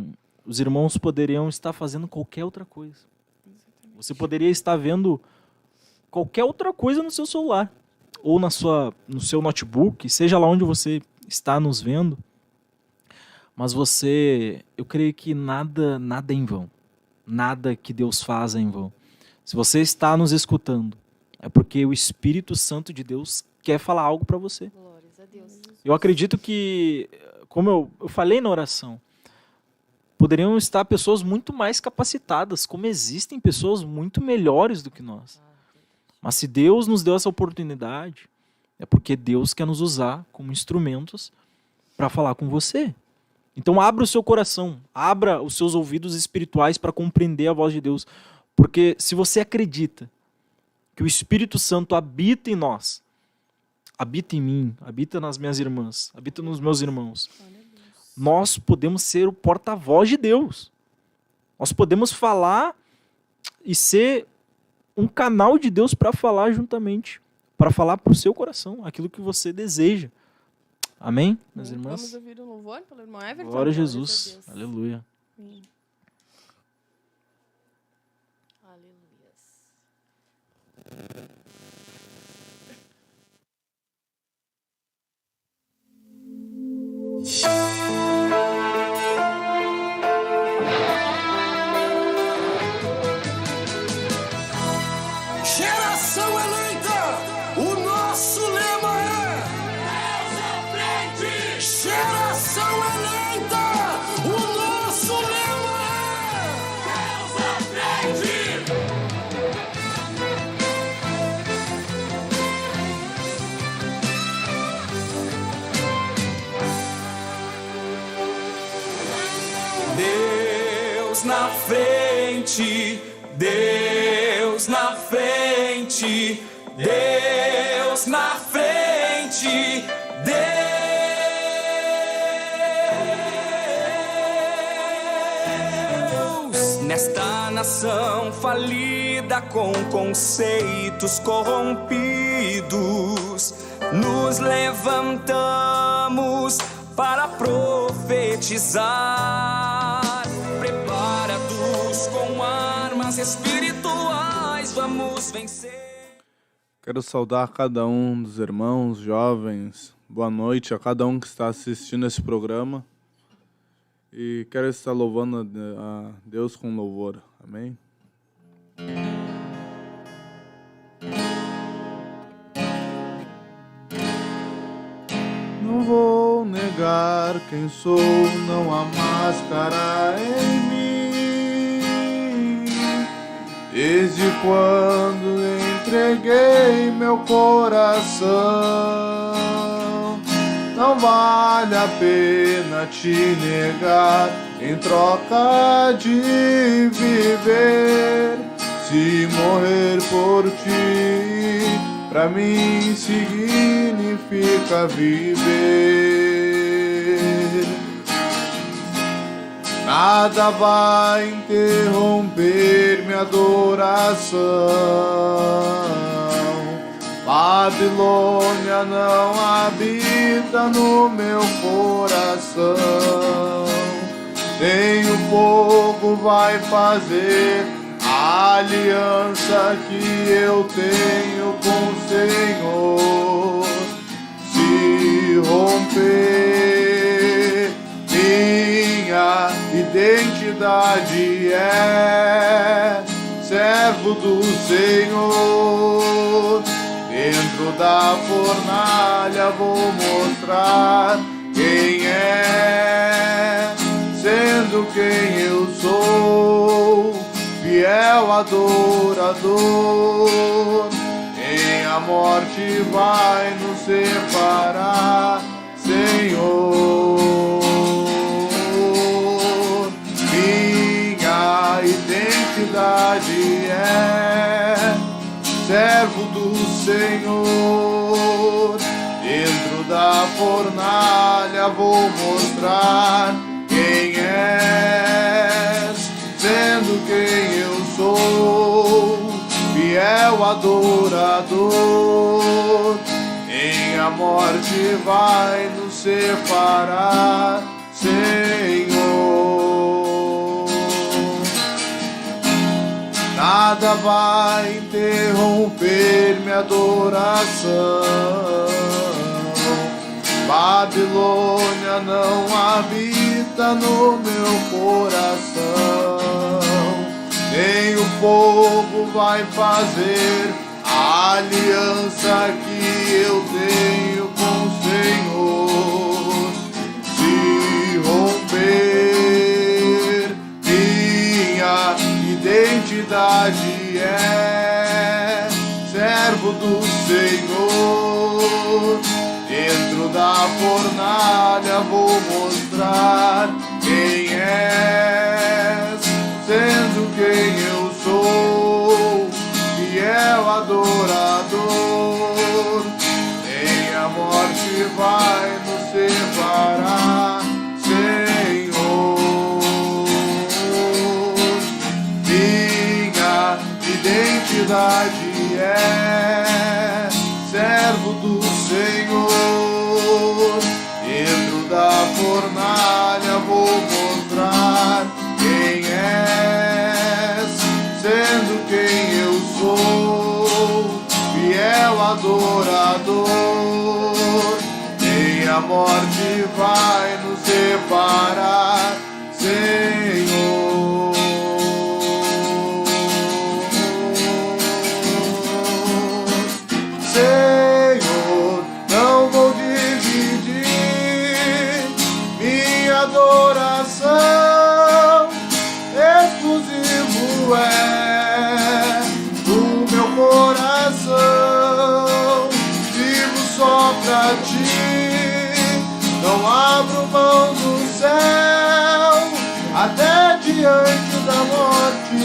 os irmãos poderiam estar fazendo qualquer outra coisa. Você poderia estar vendo qualquer outra coisa no seu celular ou no seu notebook, seja lá onde você está nos vendo. Mas eu creio que nada é em vão. Nada que Deus faz é em vão. Se você está nos escutando, é porque o Espírito Santo de Deus quer falar algo para você. Glórias a Deus. Eu acredito que, como eu falei na oração, poderiam estar pessoas muito mais capacitadas, como existem pessoas muito melhores do que nós. Mas se Deus nos deu essa oportunidade, é porque Deus quer nos usar como instrumentos para falar com você. Então abra o seu coração, abra os seus ouvidos espirituais para compreender a voz de Deus. Porque se você acredita que o Espírito Santo habita em nós, habita em mim, habita nas minhas irmãs, habita nos meus irmãos, nós podemos ser o porta-voz de Deus. Nós podemos falar e ser um canal de Deus para falar juntamente, para falar para o seu coração, aquilo que você deseja. Amém, minhas irmãs? Vamos ouvir um louvor pelo irmão Everton? Glória a Jesus. Aleluia. Amém. Aleluias. Geração eleita, o nosso lema é Deus à frente. Geração eleita, o nosso lema é Deus à frente. Deus na frente, Deus na frente, Deus na frente, Deus nesta nação falida com conceitos corrompidos, nos levantamos para profetizar, preparados com armas espirituais, vamos vencer. Quero saudar cada um dos irmãos, jovens, boa noite a cada um que está assistindo esse programa. E quero estar louvando a Deus com louvor. Amém? Não vou negar quem sou, não há máscara em mim. Desde quando entreguei meu coração, não vale a pena te negar em troca de viver. Se morrer por ti, pra mim significa viver. Nada vai interromper minha adoração. Babilônia não habita no meu coração. Nem o fogo vai fazer a aliança que eu tenho com o Senhor se romper. Minha identidade é servo do Senhor. Dentro da fornalha vou mostrar quem é, sendo quem eu sou, fiel adorador. Nem a morte vai nos separar, Senhor. servo do Senhor. Dentro da fornalha vou mostrar quem és, sendo quem eu sou, fiel adorador. Nem a morte vai nos separar, Senhor. Nada vai interromper minha adoração. Babilônia não habita no meu coração. Nem o fogo vai fazer a aliança que eu tenho com o Senhor se romper. Minha identidade é servo do Senhor. Dentro da fornalha vou mostrar quem és, sendo quem eu sou, fiel adorador. Nem a morte vai nos separar, Senhor. Minha identidade é servo do Senhor. Dentro da fornalha vou mostrar quem és, sendo quem eu sou, fiel adorador. Nem a morte vai nos separar, Senhor. Senhor, não vou dividir minha adoração. Exclusivo é o meu coração. Vivo só pra ti, não abro mão do céu. Até diante da morte,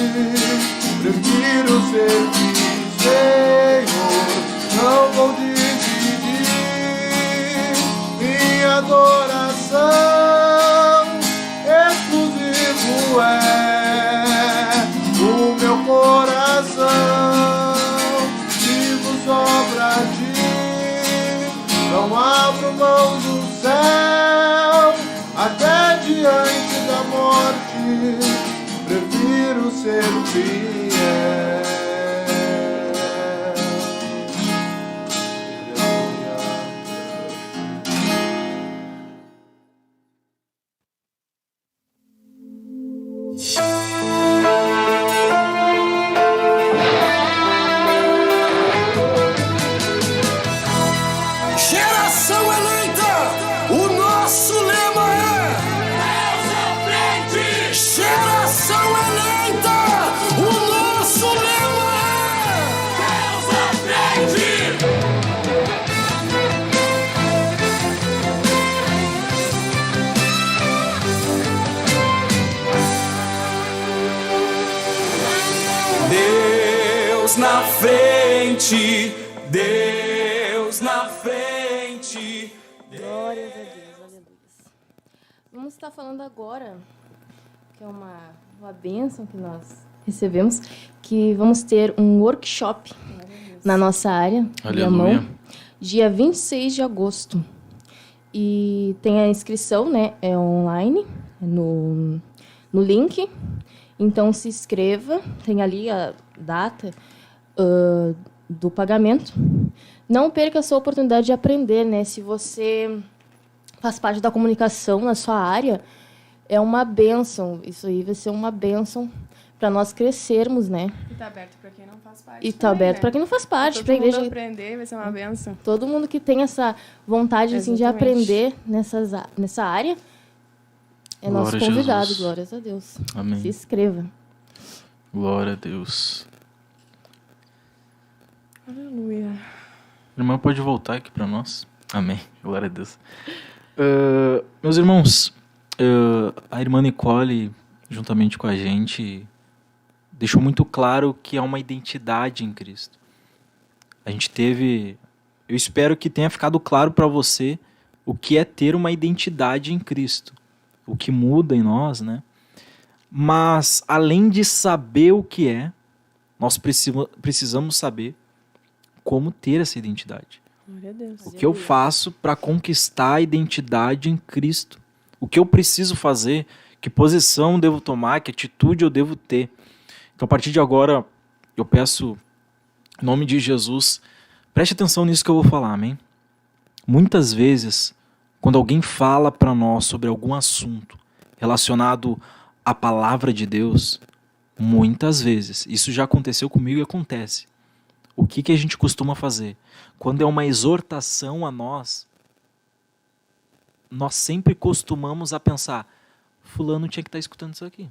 prefiro servir, Senhor. Não vou dividir minha adoração. Exclusivo é o meu coração. Vivo só pra ti, não abro mão do céu. Até diante da morte, prefiro ser fiel. Geração eleita, o nosso lema é Deus à frente. Geração eleita, o nosso lema é Deus à frente. Deus na frente, Deus na frente. Glórias a Deus, aleluia. Vamos estar falando agora, que é uma bênção que nós recebemos, que vamos ter um workshop na nossa área, Viamão, dia 26 de agosto. E tem a inscrição, né? É online, no link. Então, se inscreva. Tem ali a data do pagamento. Não perca essa oportunidade de aprender, né? Se você faz parte da comunicação na sua área, é uma bênção. Isso aí vai ser uma bênção para nós crescermos, né? E tá aberto para quem não faz parte. E tá aberto para quem não faz parte, para a igreja. Todo mundo aprender, vai ser uma bênção. Todo mundo que tem essa vontade assim, de aprender nessa área é nosso convidado. Jesus. Glórias a Deus. Amém. Se inscreva. Glória a Deus. Aleluia. Irmã, pode voltar aqui para nós? Amém. Glória a Deus. Meus irmãos, a irmã Nicole, juntamente com a gente, deixou muito claro que há uma identidade em Cristo. A gente teve... Eu espero que tenha ficado claro para você o que é ter uma identidade em Cristo. O que muda em nós, né? Mas, além de saber o que é, nós precisamos saber como ter essa identidade. Glória a Deus. O que eu faço para conquistar a identidade em Cristo? O que eu preciso fazer? Que posição eu devo tomar? Que atitude eu devo ter? Então, a partir de agora, eu peço, em nome de Jesus, preste atenção nisso que eu vou falar, amém? Muitas vezes, quando alguém fala para nós sobre algum assunto relacionado à palavra de Deus, muitas vezes, isso já aconteceu comigo e acontece. O que a gente costuma fazer? Quando é uma exortação a nós sempre costumamos a pensar, fulano tinha que estar escutando isso aqui.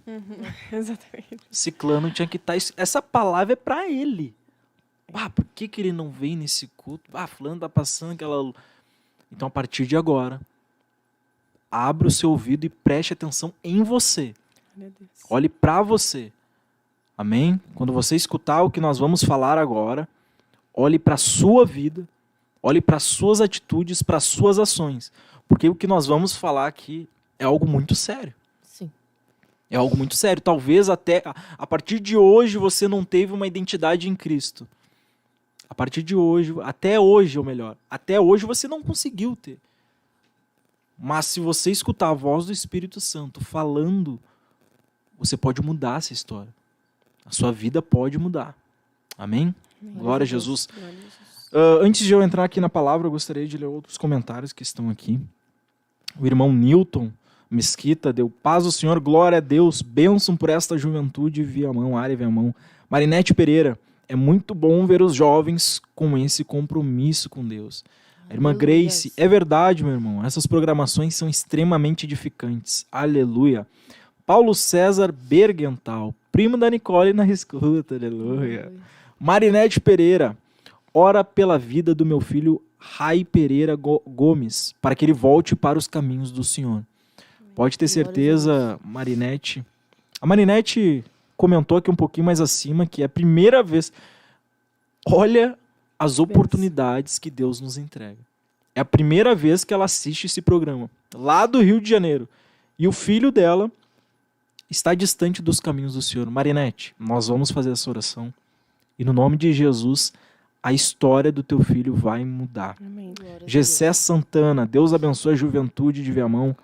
Exatamente. Ciclano tinha que estar... Essa palavra é para ele. Por que ele não vem nesse culto? Fulano tá passando aquela... Então, a partir de agora, abra o seu ouvido e preste atenção em você. Glória a Deus. Olhe para você. Amém? Quando você escutar o que nós vamos falar agora, olhe para a sua vida, olhe para as suas atitudes, para as suas ações. Porque o que nós vamos falar aqui é algo muito sério. Sim. É algo muito sério. Talvez até a partir de hoje você não teve uma identidade em Cristo. A partir de hoje, até hoje, ou melhor, até hoje você não conseguiu ter. Mas se você escutar a voz do Espírito Santo falando, você pode mudar essa história. A sua vida pode mudar. Amém? Glória a Jesus. Glória a Jesus. Antes de eu entrar aqui na palavra, eu gostaria de ler outros comentários que estão aqui. O irmão Newton Mesquita deu paz ao Senhor, glória a Deus, bênção por esta juventude, Viamão, área Viamão. Marinete Pereira, é muito bom ver os jovens com esse compromisso com Deus. A irmã Grace, é verdade, meu irmão, essas programações são extremamente edificantes. Aleluia. Paulo César Bergental, primo da Nicole na escuta, aleluia. Marinete Pereira, ora pela vida do meu filho Rai Pereira Gomes, para que ele volte para os caminhos do Senhor. Pode ter certeza, Marinete. A Marinete comentou aqui um pouquinho mais acima que é a primeira vez. Olha as oportunidades que Deus nos entrega. É a primeira vez que ela assiste esse programa, lá do Rio de Janeiro. E o filho dela está distante dos caminhos do Senhor. Marinete, nós vamos fazer essa oração. E no nome de Jesus, a história do teu filho vai mudar. Amém. Gessé Santana, Deus abençoe a juventude de Viamão.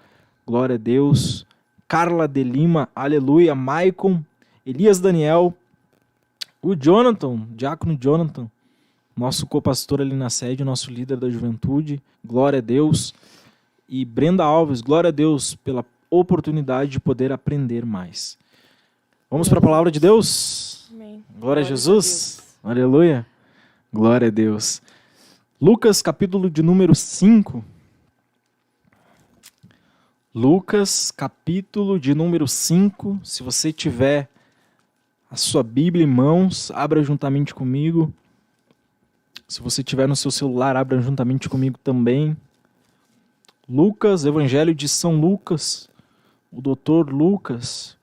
Glória a Deus. Carla de Lima, aleluia. Maicon, Elias Daniel, o Jonathan, diácono Jonathan, nosso co-pastor ali na sede, nosso líder da juventude. Glória a Deus. E Brenda Alves, glória a Deus pela oportunidade de poder aprender mais. Vamos para a palavra de Deus? Amém. Glória a Jesus. Aleluia. Glória a Deus. Lucas, capítulo de número 5. Lucas, capítulo de número 5. Se você tiver a sua Bíblia em mãos, abra juntamente comigo. Se você tiver no seu celular, abra juntamente comigo também. Lucas, Evangelho de São Lucas, o doutor Lucas,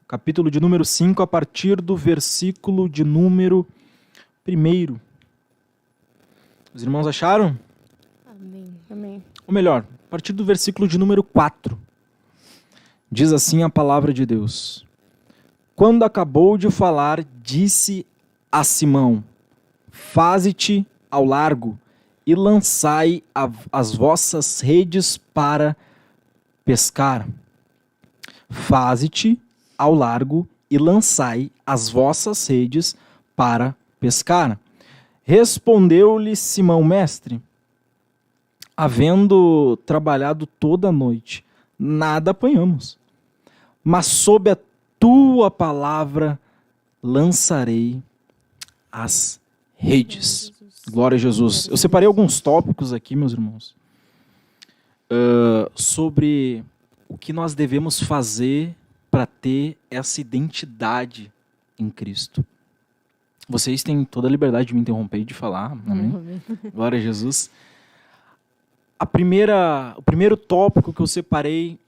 capítulo de número 5, a partir do versículo de número 1. Os irmãos acharam? Amém. Amém. Ou melhor, a partir do versículo de número 4. Diz assim a palavra de Deus. Quando acabou de falar, disse a Simão, faze-te ao largo e lançai as vossas redes para pescar. Faze-te ao largo e lançai as vossas redes para pescar. Respondeu-lhe Simão, mestre, havendo trabalhado toda a noite, nada apanhamos, mas sob a tua palavra lançarei as redes. Glória a Jesus. Eu separei alguns tópicos aqui, meus irmãos, sobre o que nós devemos fazer para ter essa identidade em Cristo. Vocês têm toda a liberdade de me interromper e de falar, amém? Glória a Jesus. O primeiro tópico que eu separei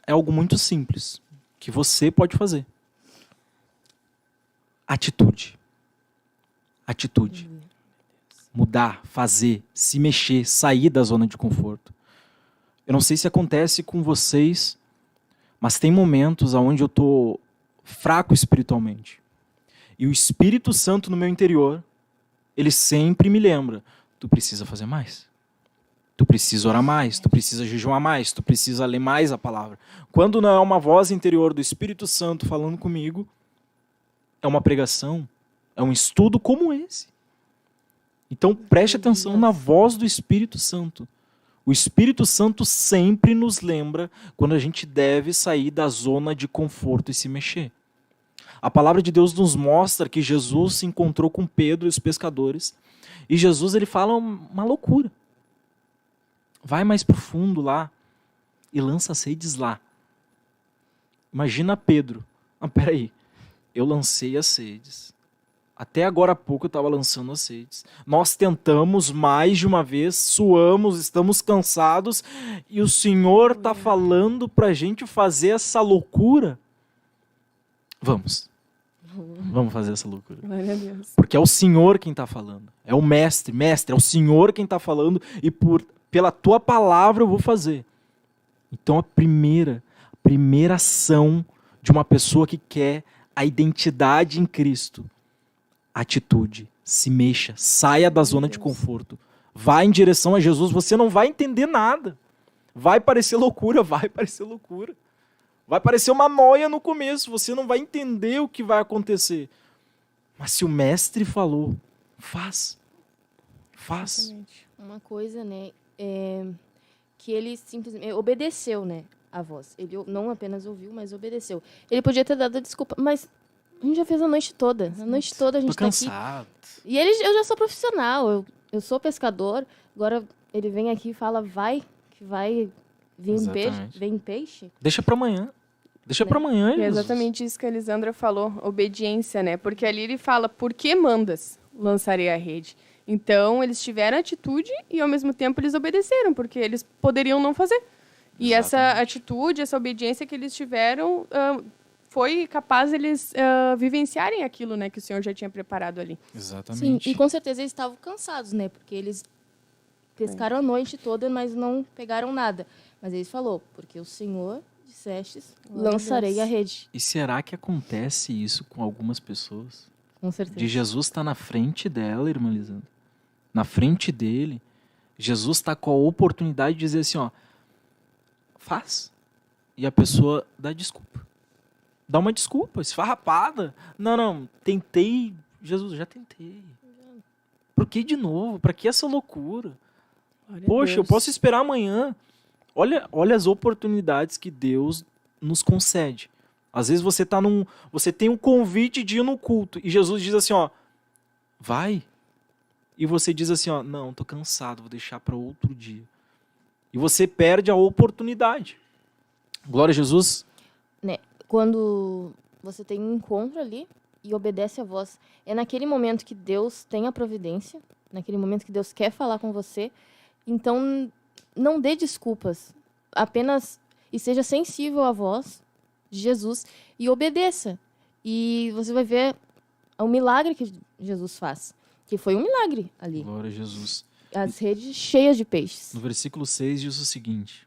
é algo muito simples, que você pode fazer. Atitude. Atitude. mudar, fazer, se mexer, sair da zona de conforto. Eu não sei se acontece com vocês, mas tem momentos onde eu estou fraco espiritualmente. E o Espírito Santo no meu interior, ele sempre me lembra, tu precisa fazer mais. Tu precisa orar mais, tu precisa jejuar mais, tu precisa ler mais a palavra. Quando não é uma voz interior do Espírito Santo falando comigo, é uma pregação, é um estudo como esse. Então preste atenção na voz do Espírito Santo. O Espírito Santo sempre nos lembra quando a gente deve sair da zona de conforto e se mexer. A palavra de Deus nos mostra que Jesus se encontrou com Pedro e os pescadores. E Jesus ele fala uma loucura. Vai mais profundo lá e lança as redes lá. Imagina Pedro. Peraí, eu lancei as redes. Até agora há pouco eu estava lançando as redes. Nós tentamos mais de uma vez, suamos, estamos cansados e o Senhor está falando para a gente fazer essa loucura. Vamos fazer essa loucura. Glória a Deus. Porque é o Senhor quem está falando. É o mestre, é o Senhor quem está falando e pela tua palavra eu vou fazer. Então a primeira ação de uma pessoa que quer a identidade em Cristo, atitude, se mexa, saia da zona de conforto, vá em direção a Jesus, você não vai entender nada. Vai parecer loucura. Vai parecer uma noia no começo, você não vai entender o que vai acontecer. Mas se o mestre falou, faz. Exatamente. Uma coisa, né, que ele simplesmente obedeceu, né, a voz. Ele não apenas ouviu, mas obedeceu. Ele podia ter dado desculpa, mas a gente já fez a noite toda. A noite toda a gente Tô tá cansado. aqui. E eu já sou profissional, eu sou pescador. Agora ele vem aqui e fala, que vai vir um peixe. Exatamente. Vem peixe. Deixa pra amanhã. Deixa pra amanhã, E é Jesus. exatamente isso que a Elisandra falou, obediência, né? Porque ali ele fala, por que mandas? Lançarei a rede. Então, eles tiveram atitude e, ao mesmo tempo, eles obedeceram, porque eles poderiam não fazer. E essa atitude, essa obediência que eles tiveram, foi capaz eles vivenciarem aquilo, né, que o Senhor já tinha preparado ali. Sim, Exatamente. e com certeza eles estavam cansados, né? Porque eles pescaram a noite toda, mas não pegaram nada. Mas ele falou, porque o Senhor dissestes, Glória a lançarei Deus. a rede. E será que acontece isso com algumas pessoas? Com certeza. De Jesus estar na frente dela, irmã Lisandra. Na frente dele. Jesus está com a oportunidade de dizer assim, ó, faz. E a pessoa dá desculpa. Dá uma desculpa, esfarrapada. Não, tentei. Jesus, já tentei. Por que de novo? Para que essa loucura? Glória a Poxa, eu Deus. posso esperar amanhã. Olha as oportunidades que Deus nos concede. Às vezes você tem um convite de ir no culto e Jesus diz assim, ó, vai. E você diz assim, ó, não, tô cansado, vou deixar para outro dia. E você perde a oportunidade. Glória a Jesus. Quando você tem um encontro ali e obedece a voz, é naquele momento que Deus tem a providência, naquele momento que Deus quer falar com você. Então, não dê desculpas. Apenas e seja sensível à voz de Jesus e obedeça. E você vai ver o milagre que Jesus faz. Que foi um milagre ali. Glória a Jesus. As redes cheias de peixes. No versículo 6 diz o seguinte.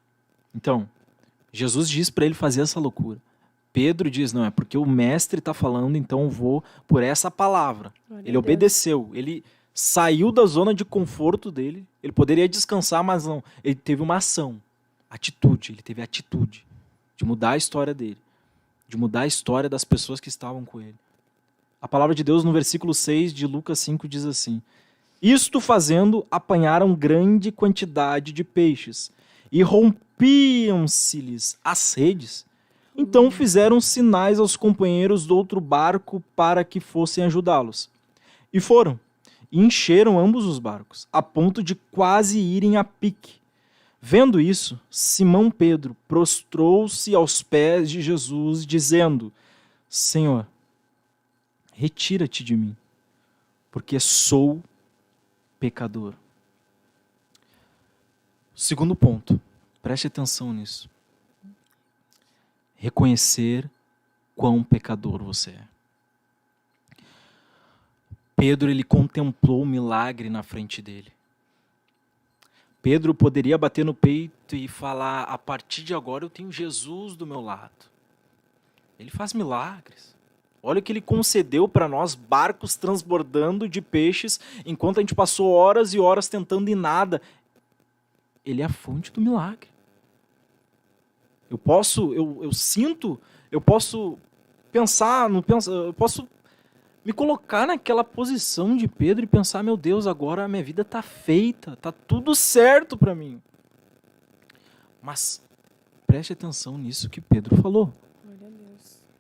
Então, Jesus diz para ele fazer essa loucura. Pedro diz, não, é porque o mestre está falando, então eu vou por essa palavra. Glória Ele a Deus. obedeceu, ele saiu da zona de conforto dele, ele poderia descansar, mas não. Ele teve uma ação, ele teve atitude de mudar a história dele, de mudar a história das pessoas que estavam com ele. A palavra de Deus no versículo 6 de Lucas 5 diz assim, isto fazendo, apanharam grande quantidade de peixes e rompiam-se-lhes as redes. Então fizeram sinais aos companheiros do outro barco para que fossem ajudá-los. E foram, e encheram ambos os barcos, a ponto de quase irem a pique. Vendo isso, Simão Pedro prostrou-se aos pés de Jesus, dizendo, Senhor, retira-te de mim, porque sou pecador. Segundo ponto, preste atenção nisso. Reconhecer quão pecador você é. Pedro, ele contemplou o milagre na frente dele. Pedro poderia bater no peito e falar: a partir de agora eu tenho Jesus do meu lado. Ele faz milagres. Olha o que ele concedeu para nós, barcos transbordando de peixes, enquanto a gente passou horas e horas tentando e nada. Ele é a fonte do milagre. Eu posso pensar, eu posso me colocar naquela posição de Pedro e pensar: meu Deus, agora a minha vida está feita, está tudo certo para mim. Mas preste atenção nisso que Pedro falou.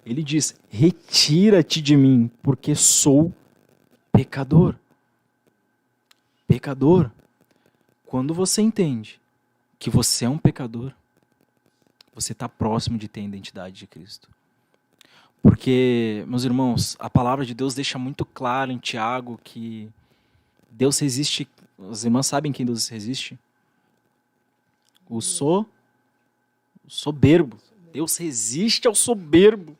Ele diz: retira-te de mim, porque sou pecador. Pecador. Quando você entende que você é um pecador, você está próximo de ter a identidade de Cristo. Porque, meus irmãos, a palavra de Deus deixa muito claro em Tiago que Deus resiste. As irmãs sabem quem Deus resiste? O soberbo. Deus resiste ao soberbo.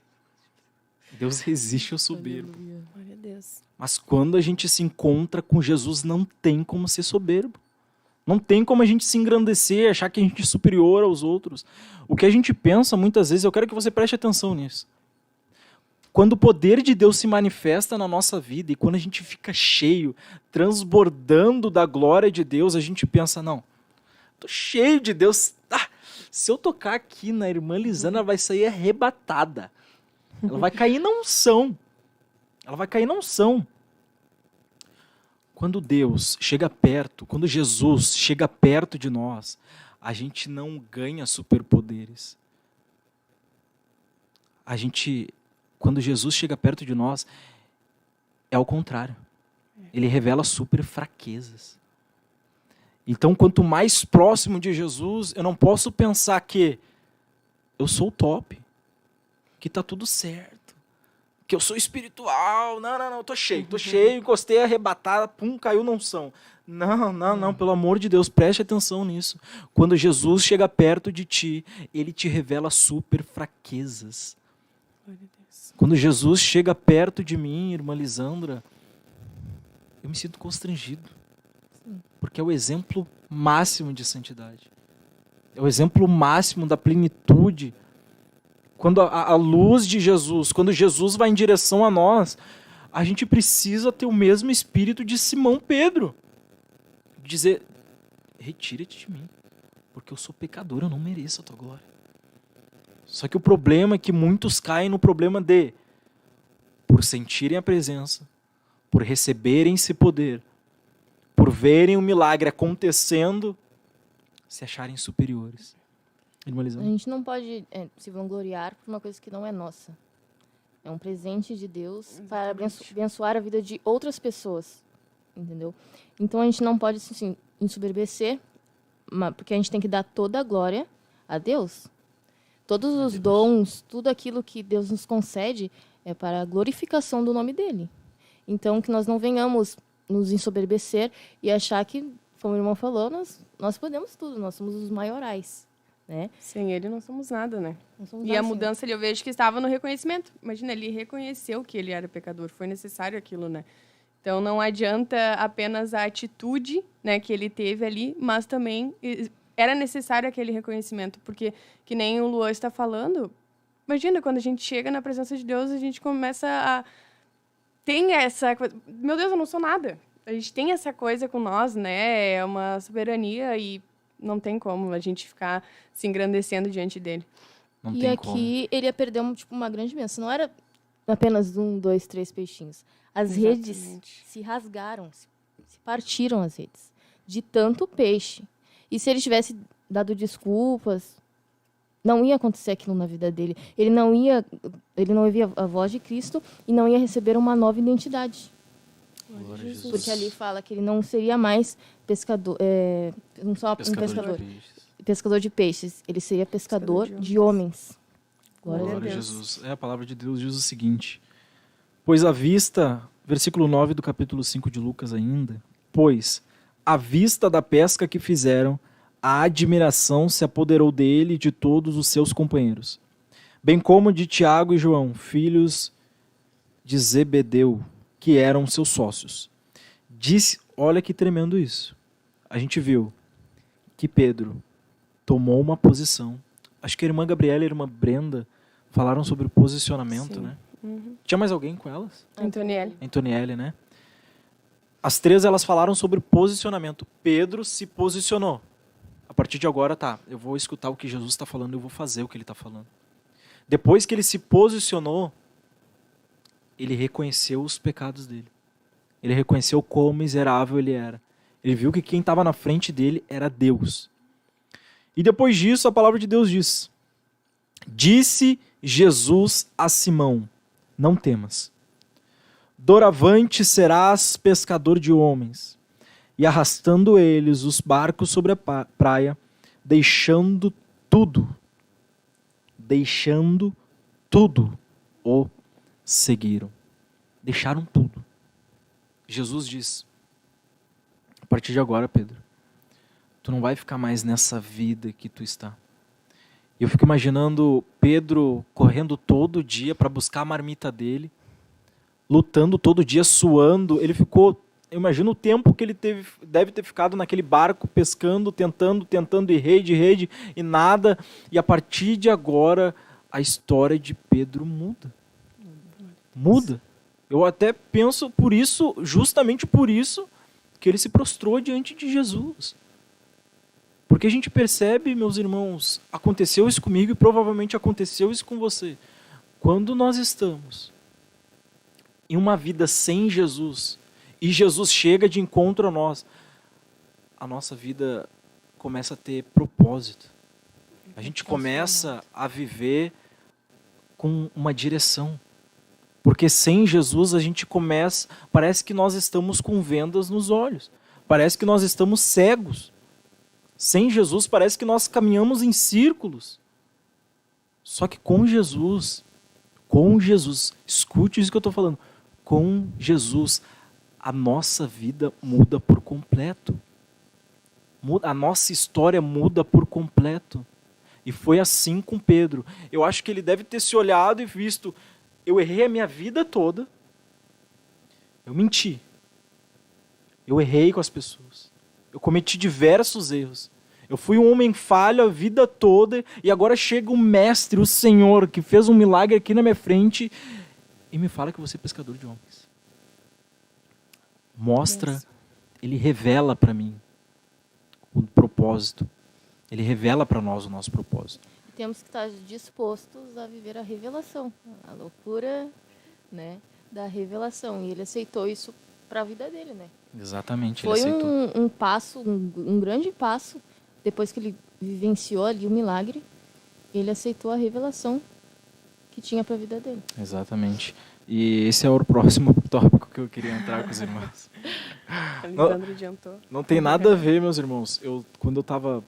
Deus resiste ao soberbo. Glória a Deus. Mas quando a gente se encontra com Jesus, não tem como ser soberbo. Não tem como a gente se engrandecer, achar que a gente é superior aos outros. O que a gente pensa muitas vezes, eu quero que você preste atenção nisso. Quando o poder de Deus se manifesta na nossa vida e quando a gente fica cheio, transbordando da glória de Deus, a gente pensa: não, tô cheio de Deus. Se eu tocar aqui na irmã Lisana, ela vai sair arrebatada. Ela vai cair na unção. Ela vai cair na unção. Quando Deus chega perto, quando Jesus chega perto de nós, a gente não ganha superpoderes. Quando Jesus chega perto de nós, é ao contrário. Ele revela super fraquezas. Então, quanto mais próximo de Jesus, eu não posso pensar que eu sou o top, que tá tudo certo, que eu sou espiritual. Não, tô cheio, encostei, arrebatada, pum, caiu na unção. Não, pelo amor de Deus, preste atenção nisso. Quando Jesus chega perto de ti, ele te revela super fraquezas. Quando Jesus chega perto de mim, irmã Lisandra, eu me sinto constrangido. Porque é o exemplo máximo de santidade. É o exemplo máximo da plenitude. Quando a luz de Jesus, quando Jesus vai em direção a nós, a gente precisa ter o mesmo espírito de Simão Pedro. Dizer: retira-te de mim, porque eu sou pecador, eu não mereço a tua glória. Só que o problema é que muitos caem no problema de, por sentirem a presença, por receberem esse poder, por verem o milagre acontecendo, se acharem superiores. A gente não pode se vangloriar por uma coisa que não é nossa. É um presente de Deus para abençoar a vida de outras pessoas. Entendeu? Então a gente não pode se ensoberbecer, porque a gente tem que dar toda a glória a Deus. Todos os dons, tudo aquilo que Deus nos concede é para a glorificação do nome dele. Então que nós não venhamos nos ensoberbecer e achar que, como o irmão falou, nós podemos tudo, nós somos os maiorais. Né? Sem ele não somos nada, né? Somos E a mudança ali eu vejo que estava no reconhecimento. Imagina, ele reconheceu que ele era pecador, foi necessário aquilo, né? Então não adianta apenas a atitude, né, que ele teve ali, mas também era necessário aquele reconhecimento, porque que nem o Luan está falando, imagina, quando a gente chega na presença de Deus, a gente começa a... Tem essa coisa, meu Deus, eu não sou nada. A gente tem essa coisa com nós, né? É uma soberania e não tem como a gente ficar se engrandecendo diante dele. Não e tem aqui como. ele ia perder uma grande bênção. Não era apenas 1, 2, 3 peixinhos. As redes se rasgaram, se partiram as redes, de tanto peixe. E se ele tivesse dado desculpas, não ia acontecer aquilo na vida dele. Ele não ia ouvir a voz de Cristo e não ia receber uma nova identidade. Glória a Jesus. Porque ali fala que ele não seria mais pescador, não só um pescador. de peixes. Pescador de peixes. Ele seria pescador de homens. Glória a Glória a Deus. Jesus. A palavra de Deus diz o seguinte: pois à vista, versículo 9 do capítulo 5 de Lucas ainda, pois, à vista da pesca que fizeram, a admiração se apoderou dele e de todos os seus companheiros, bem como de Tiago e João, filhos de Zebedeu. que eram seus sócios. Disse, olha que tremendo isso. A gente viu que Pedro tomou uma posição. Acho que a irmã Gabriela e a irmã Brenda falaram sobre o posicionamento, Sim. né? Uhum. Tinha mais alguém com elas? Antonielli. Antonielli, né? As três, elas falaram sobre posicionamento. Pedro se posicionou. A partir de agora, tá, eu vou escutar o que Jesus está falando, eu vou fazer o que ele está falando. Depois que ele se posicionou, ele reconheceu os pecados dele. Ele reconheceu quão miserável ele era. Ele viu que quem estava na frente dele era Deus. E depois disso, a palavra de Deus diz: disse Jesus a Simão, não temas. Doravante serás pescador de homens. E arrastando eles os barcos sobre a praia, deixando tudo, o seguiram. Deixaram tudo. Jesus diz: a partir de agora, Pedro, tu não vai ficar mais nessa vida que tu está. Eu fico imaginando Pedro correndo todo dia para buscar a marmita dele, lutando todo dia, suando. Ele ficou, eu imagino o tempo que ele deve ter ficado naquele barco pescando, tentando ir rede e nada. E a partir de agora, a história de Pedro muda. Muda. Eu até penso por isso, justamente por isso, que ele se prostrou diante de Jesus. Porque a gente percebe, meus irmãos, aconteceu isso comigo e provavelmente aconteceu isso com você. Quando nós estamos em uma vida sem Jesus e Jesus chega de encontro a nós, a nossa vida começa a ter propósito. A gente começa a viver com uma direção. Porque sem Jesus a gente começa, parece que nós estamos com vendas nos olhos. Parece que nós estamos cegos. Sem Jesus parece que nós caminhamos em círculos. Só que com Jesus, escute isso que eu estou falando, com Jesus a nossa vida muda por completo. A nossa história muda por completo. E foi assim com Pedro. Eu acho que ele deve ter se olhado e visto: eu errei a minha vida toda, eu menti, eu errei com as pessoas, eu cometi diversos erros, eu fui um homem falho a vida toda e agora chega o mestre, o Senhor, que fez um milagre aqui na minha frente e me fala que você é pescador de homens. Mostra, ele revela para mim o propósito, ele revela para nós o nosso propósito. Temos que estar dispostos a viver a revelação, a loucura, né, da revelação. E ele aceitou isso para a vida dele, né? Exatamente, Foi ele aceitou. um passo, um grande passo, depois que ele vivenciou ali o milagre, ele aceitou a revelação que tinha para a vida dele. Exatamente. E esse é o próximo tópico que eu queria entrar com os irmãos. Alexandre adiantou. Não tem nada a ver, meus irmãos. Quando eu estava...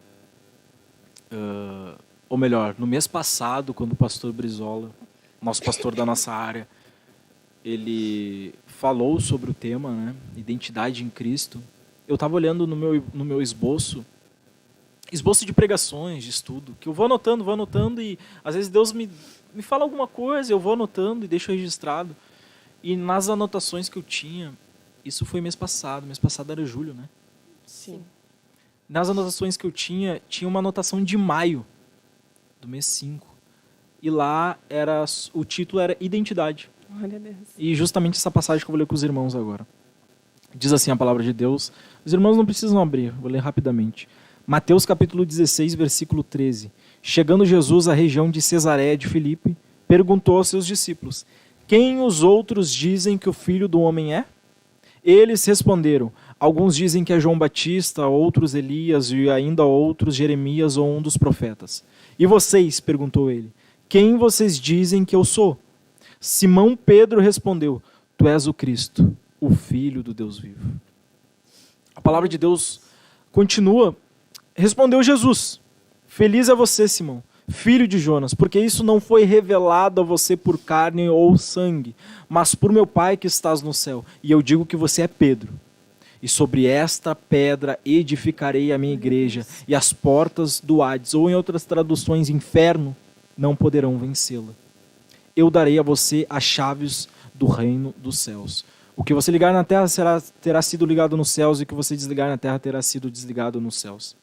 ou melhor, no mês passado, quando o pastor Brizola, nosso pastor da nossa área, ele falou sobre o tema, né, identidade em Cristo, eu estava olhando no meu esboço de pregações, de estudo, que eu vou anotando e às vezes Deus me fala alguma coisa, eu vou anotando e deixo registrado. E nas anotações que eu tinha, isso foi mês passado era julho, né? Sim. Nas anotações que eu tinha uma anotação de maio, do mês 5. E lá o título era Identidade. Olha Deus. E justamente essa passagem que eu vou ler com os irmãos agora. Diz assim a palavra de Deus. Os irmãos não precisam abrir, vou ler rapidamente. Mateus capítulo 16, versículo 13. Chegando Jesus à região de Cesareia de Filipe, perguntou aos seus discípulos: quem os outros dizem que o Filho do Homem é? Eles responderam: alguns dizem que é João Batista, outros Elias e ainda outros Jeremias ou um dos profetas. E vocês? Perguntou ele. Quem vocês dizem que eu sou? Simão Pedro respondeu: tu és o Cristo, o Filho do Deus vivo. A palavra de Deus continua. Respondeu Jesus: feliz é você, Simão, filho de Jonas, porque isso não foi revelado a você por carne ou sangue, mas por meu Pai que estás no céu. E eu digo que você é Pedro. E sobre esta pedra edificarei a minha igreja, e as portas do Hades, ou em outras traduções, inferno, não poderão vencê-la. Eu darei a você as chaves do reino dos céus. O que você ligar na terra terá sido ligado nos céus, e o que você desligar na terra terá sido desligado nos céus.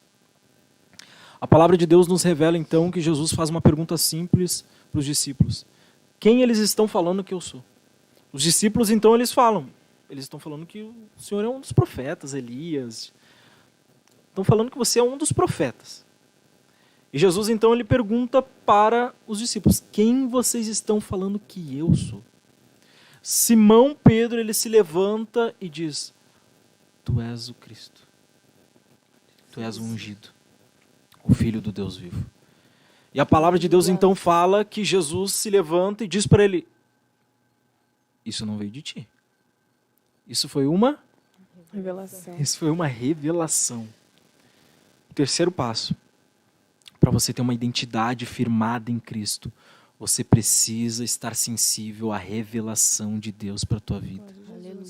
A palavra de Deus nos revela então que Jesus faz uma pergunta simples para os discípulos. Quem eles estão falando que eu sou? Os discípulos então eles estão falando que o Senhor é um dos profetas, Elias. Estão falando que você é um dos profetas. E Jesus então ele pergunta para os discípulos: quem vocês estão falando que eu sou? Simão Pedro ele se levanta e diz: tu és o Cristo. Tu és o ungido, o Filho do Deus vivo. E a palavra de Deus então fala que Jesus se levanta e diz para ele: isso não veio de ti. Isso foi uma Revelação. Isso foi uma revelação. O terceiro passo, para você ter uma identidade firmada em Cristo, você precisa estar sensível à revelação de Deus para a tua vida. Aleluia.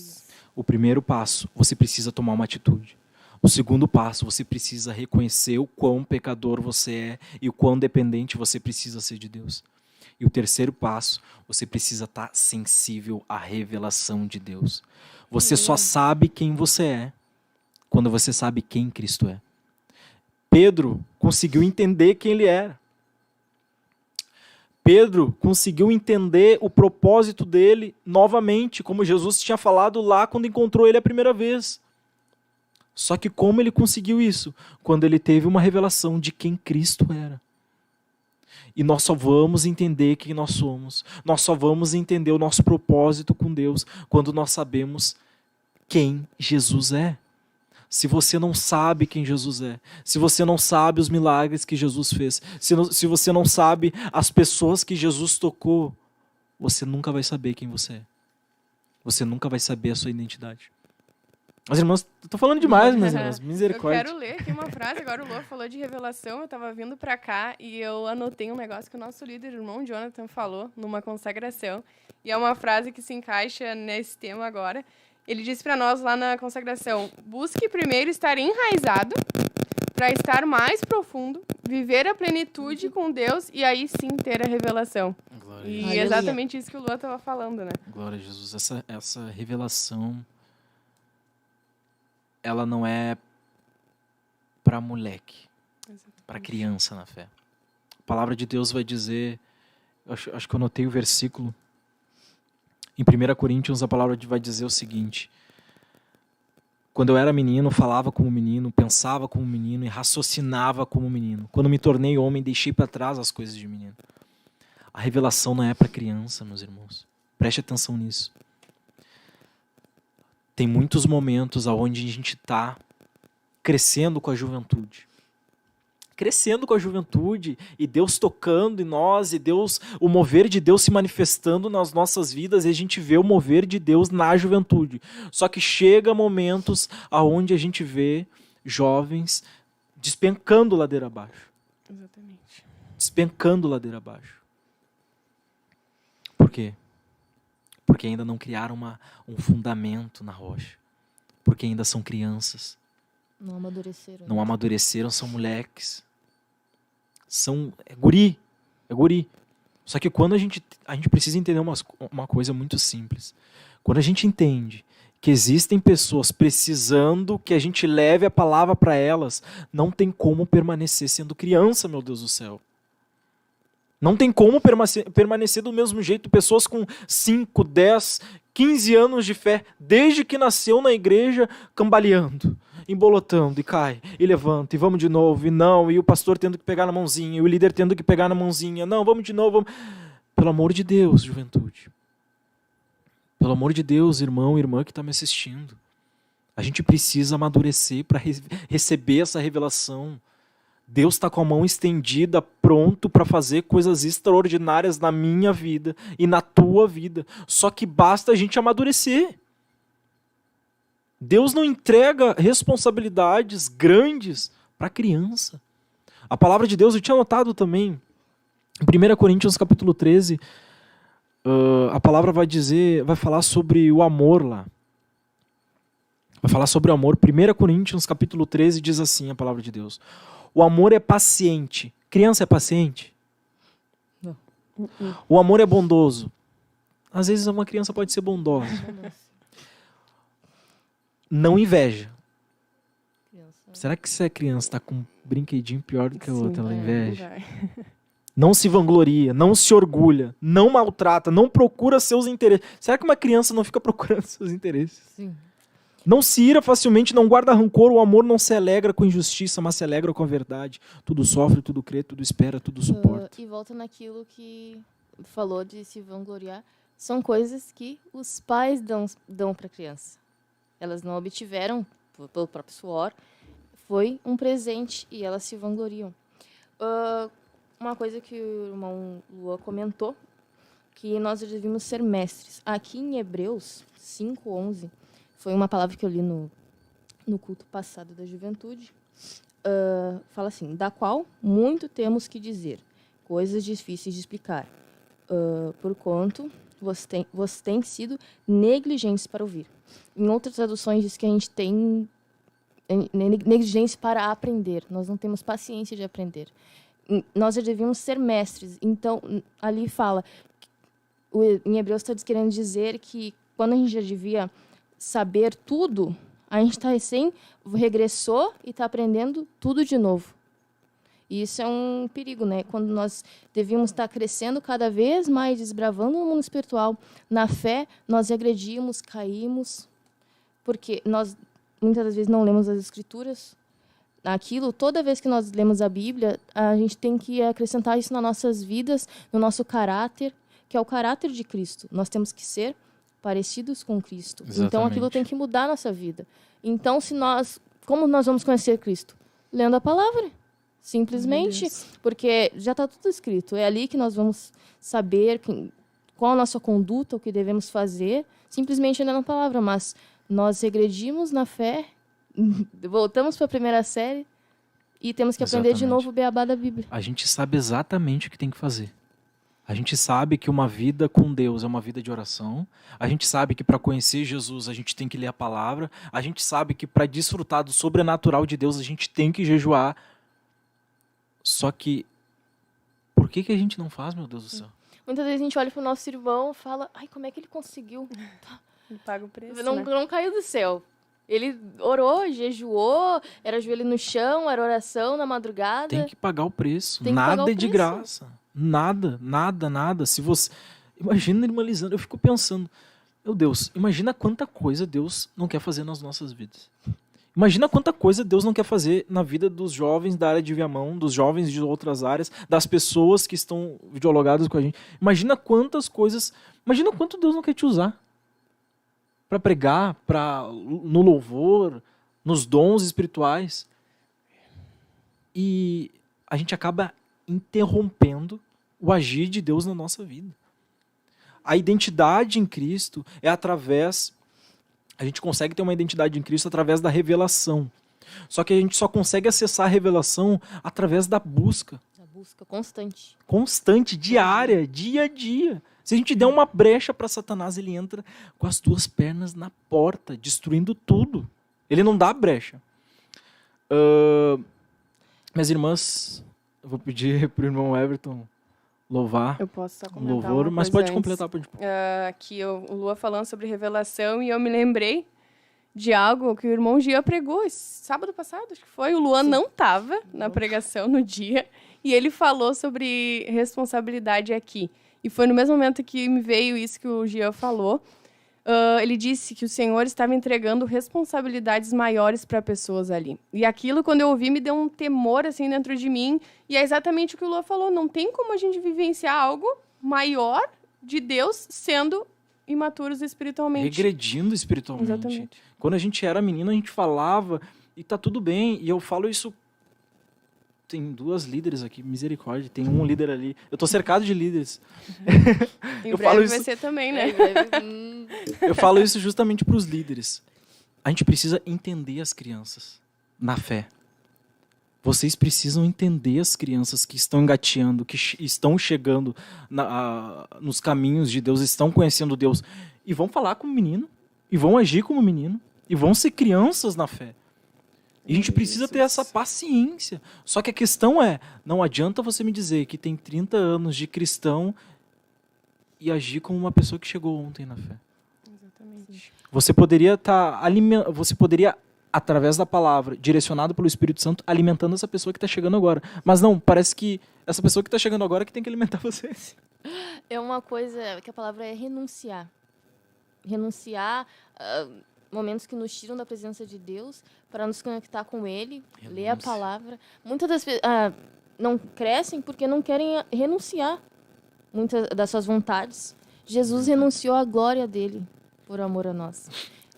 O primeiro passo, você precisa tomar uma atitude. O segundo passo, você precisa reconhecer o quão pecador você é e o quão dependente você precisa ser de Deus. E o terceiro passo, você precisa estar sensível à revelação de Deus. Você só sabe quem você é quando você sabe quem Cristo é. Pedro conseguiu entender quem ele era. Pedro conseguiu entender o propósito dele novamente, como Jesus tinha falado lá quando encontrou ele a primeira vez. Só que como ele conseguiu isso? Quando ele teve uma revelação de quem Cristo era. E nós só vamos entender quem nós somos. Nós só vamos entender o nosso propósito com Deus quando nós sabemos quem Jesus é. Se você não sabe quem Jesus é, se você não sabe os milagres que Jesus fez, se você não sabe as pessoas que Jesus tocou, você nunca vai saber quem você é. Você nunca vai saber a sua identidade. Mas, irmãos, eu tô falando demais, meus irmãos. Misericórdia. Eu quero ler aqui uma frase. Agora o Lô falou de revelação. Eu tava vindo pra cá e eu anotei um negócio que o nosso líder, o irmão Jonathan, falou numa consagração. E é uma frase que se encaixa nesse tema agora. Ele disse pra nós lá na consagração: busque primeiro estar enraizado para estar mais profundo, viver a plenitude com Deus e aí sim ter a revelação. Glória E Aleluia. exatamente isso que o Lô tava falando, né? Glória a Jesus. Essa revelação, ela não é para moleque, para criança na fé. A palavra de Deus vai dizer, acho que eu anotei o versículo, em 1 Coríntios a palavra vai dizer o seguinte: quando eu era menino, falava como menino, pensava como menino e raciocinava como menino. Quando me tornei homem, deixei para trás as coisas de menino. A revelação não é para criança, meus irmãos. Preste atenção nisso. Tem muitos momentos onde a gente está crescendo com a juventude. Crescendo com a juventude e Deus tocando em nós, e o mover de Deus se manifestando nas nossas vidas, e a gente vê o mover de Deus na juventude. Só que chega momentos onde a gente vê jovens despencando ladeira abaixo. Exatamente. Despencando ladeira abaixo. Por quê? Porque ainda não criaram um fundamento na rocha. Porque ainda são crianças. Não amadureceram. Não amadureceram, são moleques. É guri. Só que quando a gente precisa entender uma coisa muito simples. Quando a gente entende que existem pessoas precisando que a gente leve a palavra para elas, não tem como permanecer sendo criança, meu Deus do céu. Não tem como permanecer do mesmo jeito. Pessoas com 5, 10, 15 anos de fé, desde que nasceu na igreja, cambaleando, embolotando, e cai, e levanta, e vamos de novo, e não, e o pastor tendo que pegar na mãozinha, e o líder tendo que pegar na mãozinha, não, vamos de novo, vamos. Pelo amor de Deus, juventude. Pelo amor de Deus, irmão e irmã que está me assistindo. A gente precisa amadurecer para receber essa revelação. Deus está com a mão estendida, pronto para fazer coisas extraordinárias na minha vida e na tua vida. Só que basta a gente amadurecer. Deus não entrega responsabilidades grandes para criança. A palavra de Deus, eu tinha notado também, em 1 Coríntios capítulo 13, a palavra vai falar sobre o amor lá. Vai falar sobre o amor. 1 Coríntios capítulo 13 diz assim a palavra de Deus: o amor é paciente. Criança é paciente? Não. O amor é bondoso. Às vezes uma criança pode ser bondosa. não inveja. Criança. Será que se a criança está com um brinquedinho pior do que a outra, ela inveja? Vai. Não se vangloria, não se orgulha, não maltrata, não procura seus interesses. Será que uma criança não fica procurando seus interesses? Sim. Não se ira facilmente, não guarda rancor, o amor não se alegra com injustiça, mas se alegra com a verdade. Tudo sofre, tudo crê, tudo espera, tudo suporta. E volta naquilo que falou de se vangloriar. São coisas que os pais dão para a criança. Elas não obtiveram pelo próprio suor. Foi um presente e elas se vangloriam. Uma coisa que o irmão Lua comentou, que nós devíamos ser mestres. Aqui em Hebreus 5:11, foi uma palavra que eu li no culto passado da juventude, fala assim, da qual muito temos que dizer, coisas difíceis de explicar, porquanto vós têm sido negligentes para ouvir. Em outras traduções diz que a gente tem negligência para aprender, nós não temos paciência de aprender. Nós já devíamos ser mestres. Então, ali fala, em Hebreus está querendo dizer que quando a gente já devia saber tudo, a gente está regressou e está aprendendo tudo de novo. E isso é um perigo, né? Quando nós devíamos estar crescendo cada vez mais, desbravando o mundo espiritual, na fé, nós regredimos, caímos, porque nós muitas das vezes não lemos as Escrituras. Toda vez que nós lemos a Bíblia, a gente tem que acrescentar isso nas nossas vidas, no nosso caráter, que é o caráter de Cristo. Nós temos que ser parecidos com Cristo. Exatamente. Então, aquilo tem que mudar a nossa vida. Então, como nós vamos conhecer Cristo? Lendo a palavra. Simplesmente, porque já está tudo escrito. É ali que nós vamos saber qual a nossa conduta, o que devemos fazer, simplesmente lendo a palavra. Mas nós regredimos na fé, voltamos para a primeira série e temos que aprender de novo o beabá da Bíblia. A gente sabe exatamente o que tem que fazer. A gente sabe que uma vida com Deus é uma vida de oração. A gente sabe que para conhecer Jesus a gente tem que ler a palavra. A gente sabe que para desfrutar do sobrenatural de Deus a gente tem que jejuar. Só que, por que a gente não faz, meu Deus do céu? Muitas vezes a gente olha para o nosso irmão e fala, ai, como é que ele conseguiu? Ele paga o preço, Não caiu do céu. Ele orou, jejuou, era joelho no chão, era oração na madrugada. Tem que pagar o preço. Tem que pagar Nada o é de preço. graça. Nada. Se você... Imagina normalizando. Eu fico pensando, meu Deus, imagina quanta coisa Deus não quer fazer nas nossas vidas. Imagina quanta coisa Deus não quer fazer na vida dos jovens da área de Viamão, dos jovens de outras áreas, das pessoas que estão dialogadas com a gente. Imagina quantas coisas... Imagina quanto Deus não quer te usar. Para pregar, no louvor, nos dons espirituais. E a gente acaba interrompendo o agir de Deus na nossa vida. A identidade em Cristo é através... A gente consegue ter uma identidade em Cristo através da revelação. Só que a gente só consegue acessar a revelação através da busca. A busca constante. Constante, diária, dia a dia. Se a gente der uma brecha para Satanás, ele entra com as duas pernas na porta, destruindo tudo. Ele não dá brecha. Minhas irmãs, eu vou pedir para o irmão Everton louvar Eu posso só um comentar louvor, uma mas coisa pode antes. completar. Pode... Aqui o Lua falando sobre revelação e eu me lembrei de algo que o irmão Gia pregou sábado passado, acho que foi. O Luan não estava na pregação no dia e ele falou sobre responsabilidade aqui. E foi no mesmo momento que me veio isso que o Gia falou. Ele disse que o Senhor estava entregando responsabilidades maiores para pessoas ali. E aquilo, quando eu ouvi, me deu um temor assim dentro de mim. E é exatamente o que o Lua falou. Não tem como a gente vivenciar algo maior de Deus sendo imaturos espiritualmente. Regredindo espiritualmente. Exatamente. Quando a gente era menino, a gente falava e tá tudo bem. E eu falo isso... Tem duas líderes aqui, misericórdia. Tem um líder ali. Eu tô cercado de líderes. Em Eu breve falo vai isso- ser também, né? Eu falo isso justamente para os líderes. A gente precisa entender as crianças na fé. Vocês precisam entender as crianças que estão engateando, que estão chegando nos caminhos de Deus, estão conhecendo Deus. E vão falar como menino, e vão agir como menino, e vão ser crianças na fé. E a gente precisa ter essa paciência. Só que a questão é, não adianta você me dizer que tem 30 anos de cristão e agir como uma pessoa que chegou ontem na fé. Você poderia você poderia, através da palavra, direcionado pelo Espírito Santo, alimentando essa pessoa que está chegando agora. Mas não, parece que essa pessoa que está chegando agora que tem que alimentar você. É uma coisa que a palavra é renunciar. Renunciar momentos que nos tiram da presença de Deus para nos conectar com Ele, ler a palavra. Muitas das pessoas não crescem porque não querem renunciar muitas das suas vontades. Jesus renunciou à glória dele por amor a nós.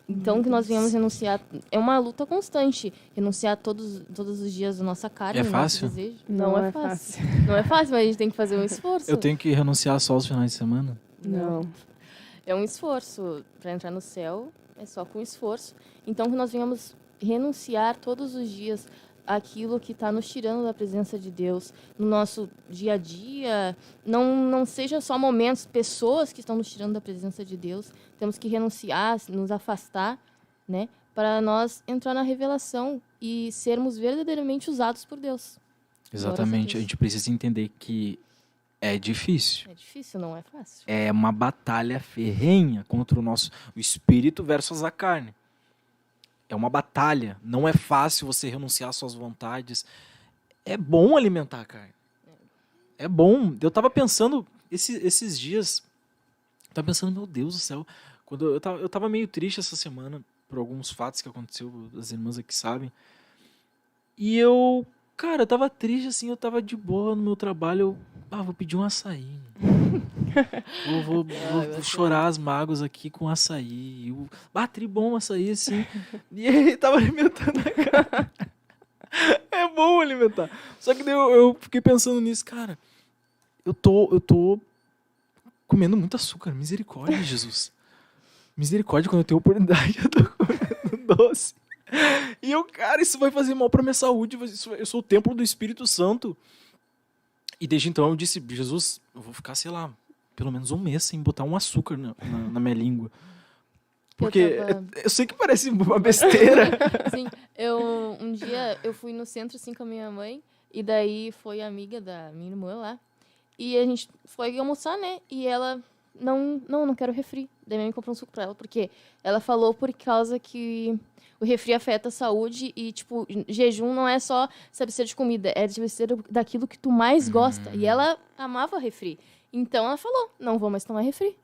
Então, que nós venhamos renunciar é uma luta constante. Renunciar todos os dias da nossa carne, É do nosso fácil? desejo. Não é fácil. Não é fácil, mas a gente tem que fazer um esforço. Eu tenho que renunciar só aos finais de semana? Não. É um esforço. Para entrar no céu, é só com esforço. Então, que nós venhamos renunciar todos os dias aquilo que está nos tirando da presença de Deus no nosso dia a dia. Não seja só momentos, pessoas que estão nos tirando da presença de Deus. Temos que renunciar, nos afastar, né, para nós entrar na revelação e sermos verdadeiramente usados por Deus. Exatamente. A gente precisa entender que é difícil. É difícil, não é fácil. É uma batalha ferrenha contra o espírito versus a carne. É uma batalha. Não é fácil você renunciar às suas vontades. É bom alimentar a carne. É bom. Eu tava pensando, esses dias, eu tava pensando, meu Deus do céu, quando eu tava meio triste essa semana por alguns fatos que aconteceu, as irmãs aqui sabem. E eu tava triste assim, eu tava de boa no meu trabalho, vou pedir um açaí. Vou chorar as mágoas aqui com açaí. Tri bom açaí, assim. E ele tava alimentando a cara. É bom alimentar. Só que daí eu fiquei pensando nisso, cara. Eu tô comendo muito açúcar. Misericórdia, Jesus. Misericórdia, quando eu tenho oportunidade, eu tô comendo doce. E isso vai fazer mal pra minha saúde. Eu sou o templo do Espírito Santo. E desde então eu disse, Jesus, eu vou ficar, sei lá, pelo menos um mês sem botar um açúcar na minha língua. Porque eu sei que parece uma besteira. Sim, um dia eu fui no centro assim com a minha mãe, e daí foi a amiga da minha irmã lá, e a gente foi almoçar, né? E ela, não quero refri. Daí minha mãe comprou um suco pra ela, porque ela falou por causa que o refri afeta a saúde e, tipo, jejum não é só ser de comida, é de ser daquilo que tu mais gosta. E ela amava refri. Então ela falou, não vou mais tomar refri.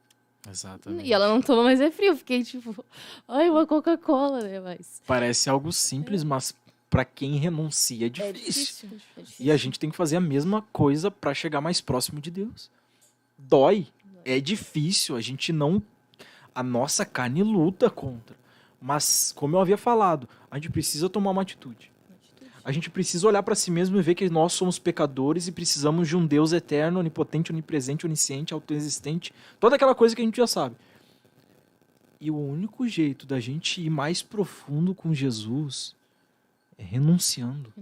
Exatamente. E ela não toma mais refri. Eu fiquei tipo, uma Coca-Cola, né? Mas parece algo simples, mas pra quem renuncia é difícil. É difícil. E a gente tem que fazer a mesma coisa pra chegar mais próximo de Deus. Dói. É difícil. A nossa carne luta contra. Mas, como eu havia falado, a gente precisa tomar uma atitude. A gente precisa olhar para si mesmo e ver que nós somos pecadores e precisamos de um Deus eterno, onipotente, onipresente, onisciente, autoexistente. Toda aquela coisa que a gente já sabe. E o único jeito da gente ir mais profundo com Jesus é renunciando.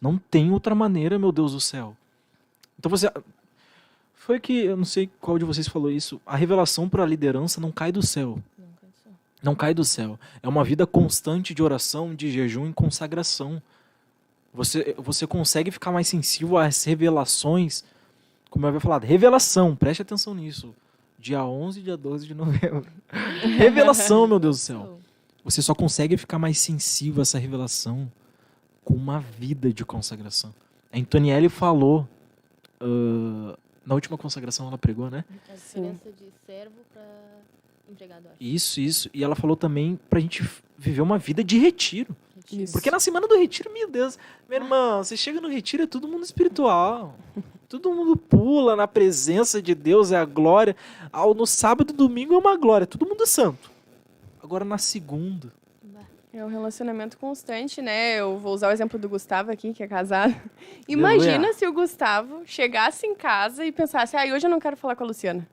Não tem outra maneira, meu Deus do céu. Então foi que, eu não sei qual de vocês falou isso, a revelação para a liderança não cai do céu. Não cai do céu. É uma vida constante de oração, de jejum e consagração. Você consegue ficar mais sensível às revelações, como eu havia falado. Revelação, preste atenção nisso. Dia 11 e dia 12 de novembro. Revelação, meu Deus do céu. Você só consegue ficar mais sensível a essa revelação com uma vida de consagração. A Antonielli falou, na última consagração ela pregou, né? A diferença de servo para empregado. Isso. E ela falou também pra gente viver uma vida de retiro. Isso. Porque na semana do retiro, meu Deus, minha irmã, você chega no retiro, é todo mundo espiritual. Todo mundo pula na presença de Deus, é a glória. No sábado e domingo é uma glória, todo mundo é santo. Agora na segunda... É um relacionamento constante, né? Eu vou usar o exemplo do Gustavo aqui, que é casado. Imagina se o Gustavo chegasse em casa e pensasse, hoje eu não quero falar com a Luciana.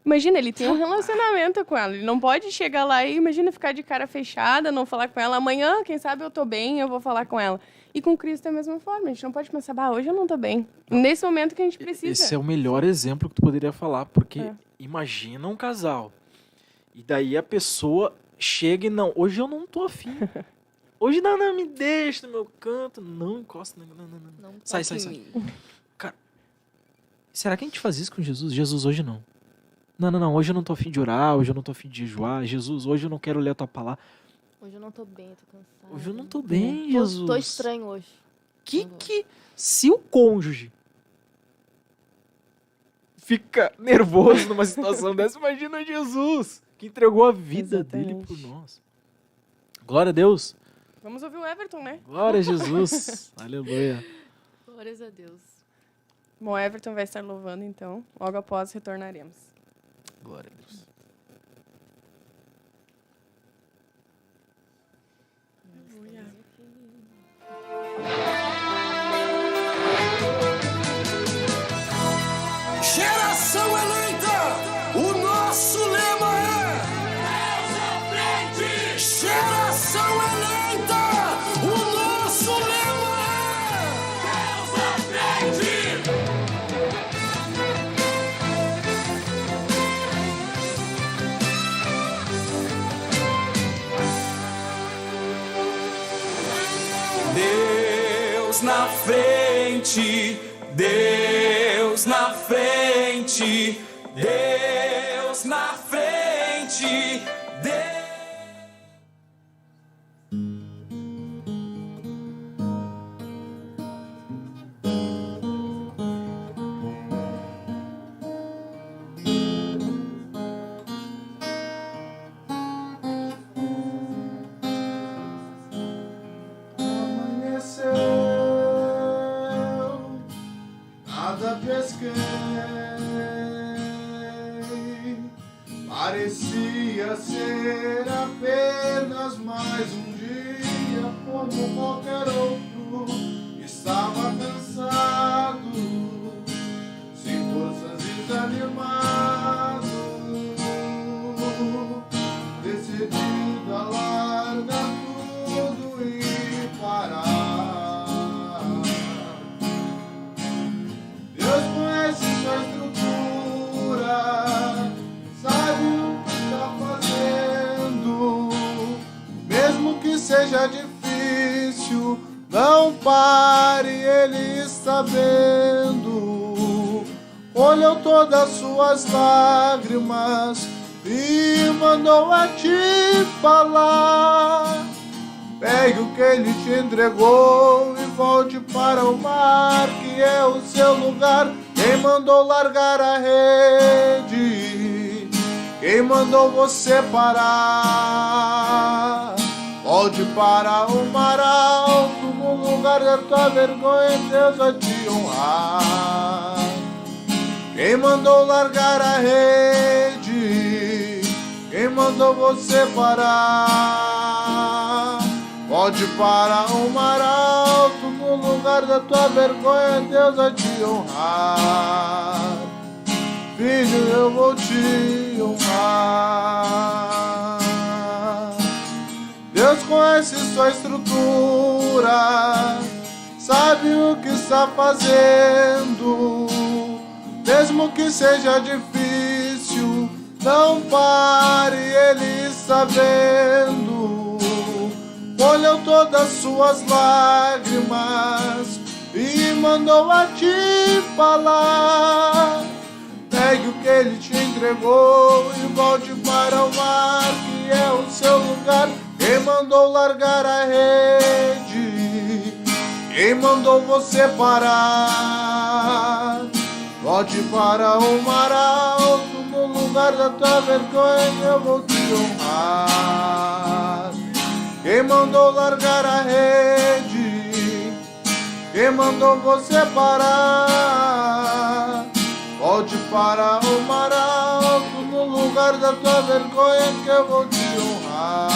Imagina, ele tem um relacionamento com ela. Ele não pode chegar lá e, imagina, ficar de cara fechada, não falar com ela. Amanhã, quem sabe, eu tô bem, eu vou falar com ela. E com Cristo é a mesma forma. A gente não pode pensar, hoje eu não tô bem. Nesse momento que a gente precisa. Esse é o melhor exemplo que tu poderia falar. Porque imagina um casal. E daí a pessoa chega e hoje eu não tô afim. Hoje não me deixa no meu canto. Não encosta. Não. Sai. Cara, será que a gente faz isso com Jesus? Jesus, hoje não. Não, hoje eu não tô afim de orar, hoje eu não tô afim de jejuar. Jesus, hoje eu não quero ler a tua palavra. Hoje eu não tô bem, tô cansada. Hoje eu não tô bem, Tô Jesus. estranho hoje. Se o cônjuge fica nervoso numa situação dessa, imagina Jesus, que entregou a vida dele Exatamente. por nós. Glória a Deus. Vamos ouvir o Everton, né? Glória a Jesus. Aleluia. Glórias a Deus. Bom, o Everton vai estar louvando, então. Logo após retornaremos. Glória a Deus. Geração eleita, o nosso lema é Geração eleita, o nosso lema é Deus na frente, Deus na frente, Deus na frente, Deus. Amanheceu, nada pesquei, parecia ser apenas mais um dia como qualquer outro. Estava cansado, sem forças, desanimado, decidido a largar tudo e parar. Deus conhece sua estrutura, sabe o que está fazendo. Mesmo que seja difícil, não pare, Ele está vendo. Olhou todas as suas lágrimas e mandou a te falar. Pegue o que Ele te entregou e volte para o mar, que é o seu lugar. Quem mandou largar a rede? Quem mandou você parar? Volte para o mar alto, no lugar da tua vergonha, Deus vai te honrar. Quem mandou largar a rede? Quem mandou você parar? Volte para o mar alto, no lugar da tua vergonha, Deus vai te honrar. Filho, eu vou te honrar. Deus conhece sua estrutura, sabe o que está fazendo. Mesmo que seja difícil, não pare, Ele está vendo. Olhou todas as suas lágrimas e mandou a te falar. Pegue o que Ele te entregou e volte para o mar, que é o seu lugar. Quem mandou largar a rede? Quem mandou você parar? Volte para o mar alto, no lugar da tua vergonha, eu vou te honrar. Quem mandou largar a rede? Quem mandou você parar? Volte para o mar alto, no lugar da tua vergonha, que eu vou te honrar.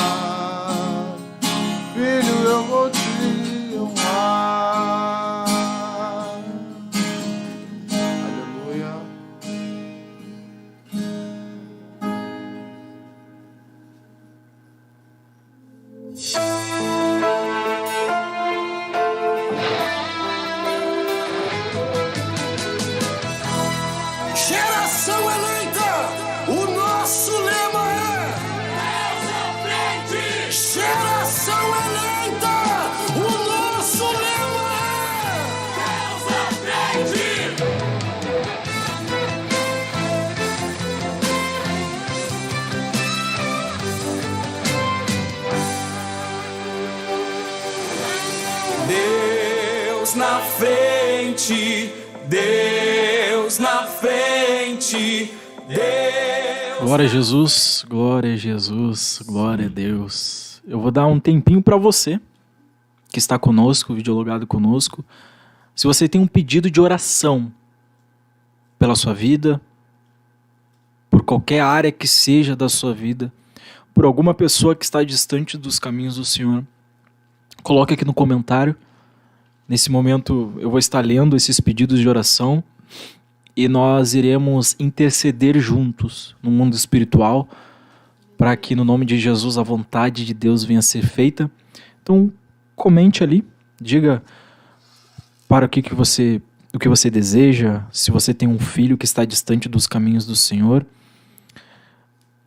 Filho, eu vou te honrar. Aleluia. Geração eleita, o nosso lema é Geração eleita, o nosso lema na frente, Deus na frente, Deus. Glória a Jesus, glória a Jesus, glória a Deus. Eu vou dar um tempinho para você que está conosco, videologado conosco. Se você tem um pedido de oração pela sua vida, por qualquer área que seja da sua vida, por alguma pessoa que está distante dos caminhos do Senhor, coloque aqui no comentário. Nesse momento eu vou estar lendo esses pedidos de oração e nós iremos interceder juntos no mundo espiritual para que no nome de Jesus a vontade de Deus venha a ser feita. Então comente ali, diga para o que você deseja, se você tem um filho que está distante dos caminhos do Senhor.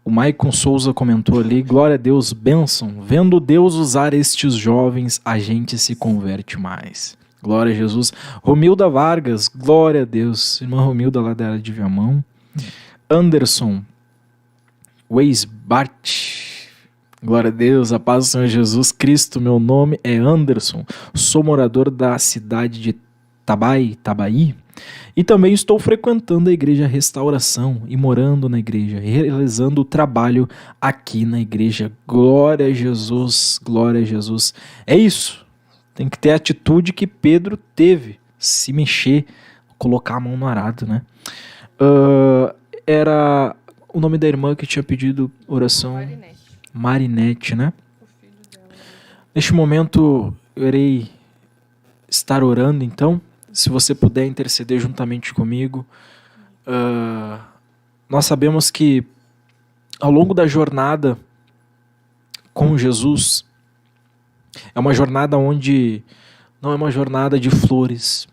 O Maicon Souza comentou ali, glória a Deus, bênção. Vendo Deus usar estes jovens, a gente se converte mais. Glória a Jesus. Romilda Vargas, glória a Deus. Irmã Romilda lá da área de Viamão. Anderson Weisbart, glória a Deus, a paz do Senhor Jesus Cristo. Meu nome é Anderson, sou morador da cidade de Itabaí. E também estou frequentando a igreja Restauração e morando na igreja, realizando o trabalho aqui na igreja. Glória a Jesus, glória a Jesus. É isso, tem que ter a atitude que Pedro teve, se mexer, colocar a mão no arado, né? Era o nome da irmã que tinha pedido oração. Marinete, né? Neste momento eu irei estar orando, então. Se você puder interceder juntamente comigo. Nós sabemos que ao longo da jornada com Jesus, é uma jornada onde não é uma jornada de flores,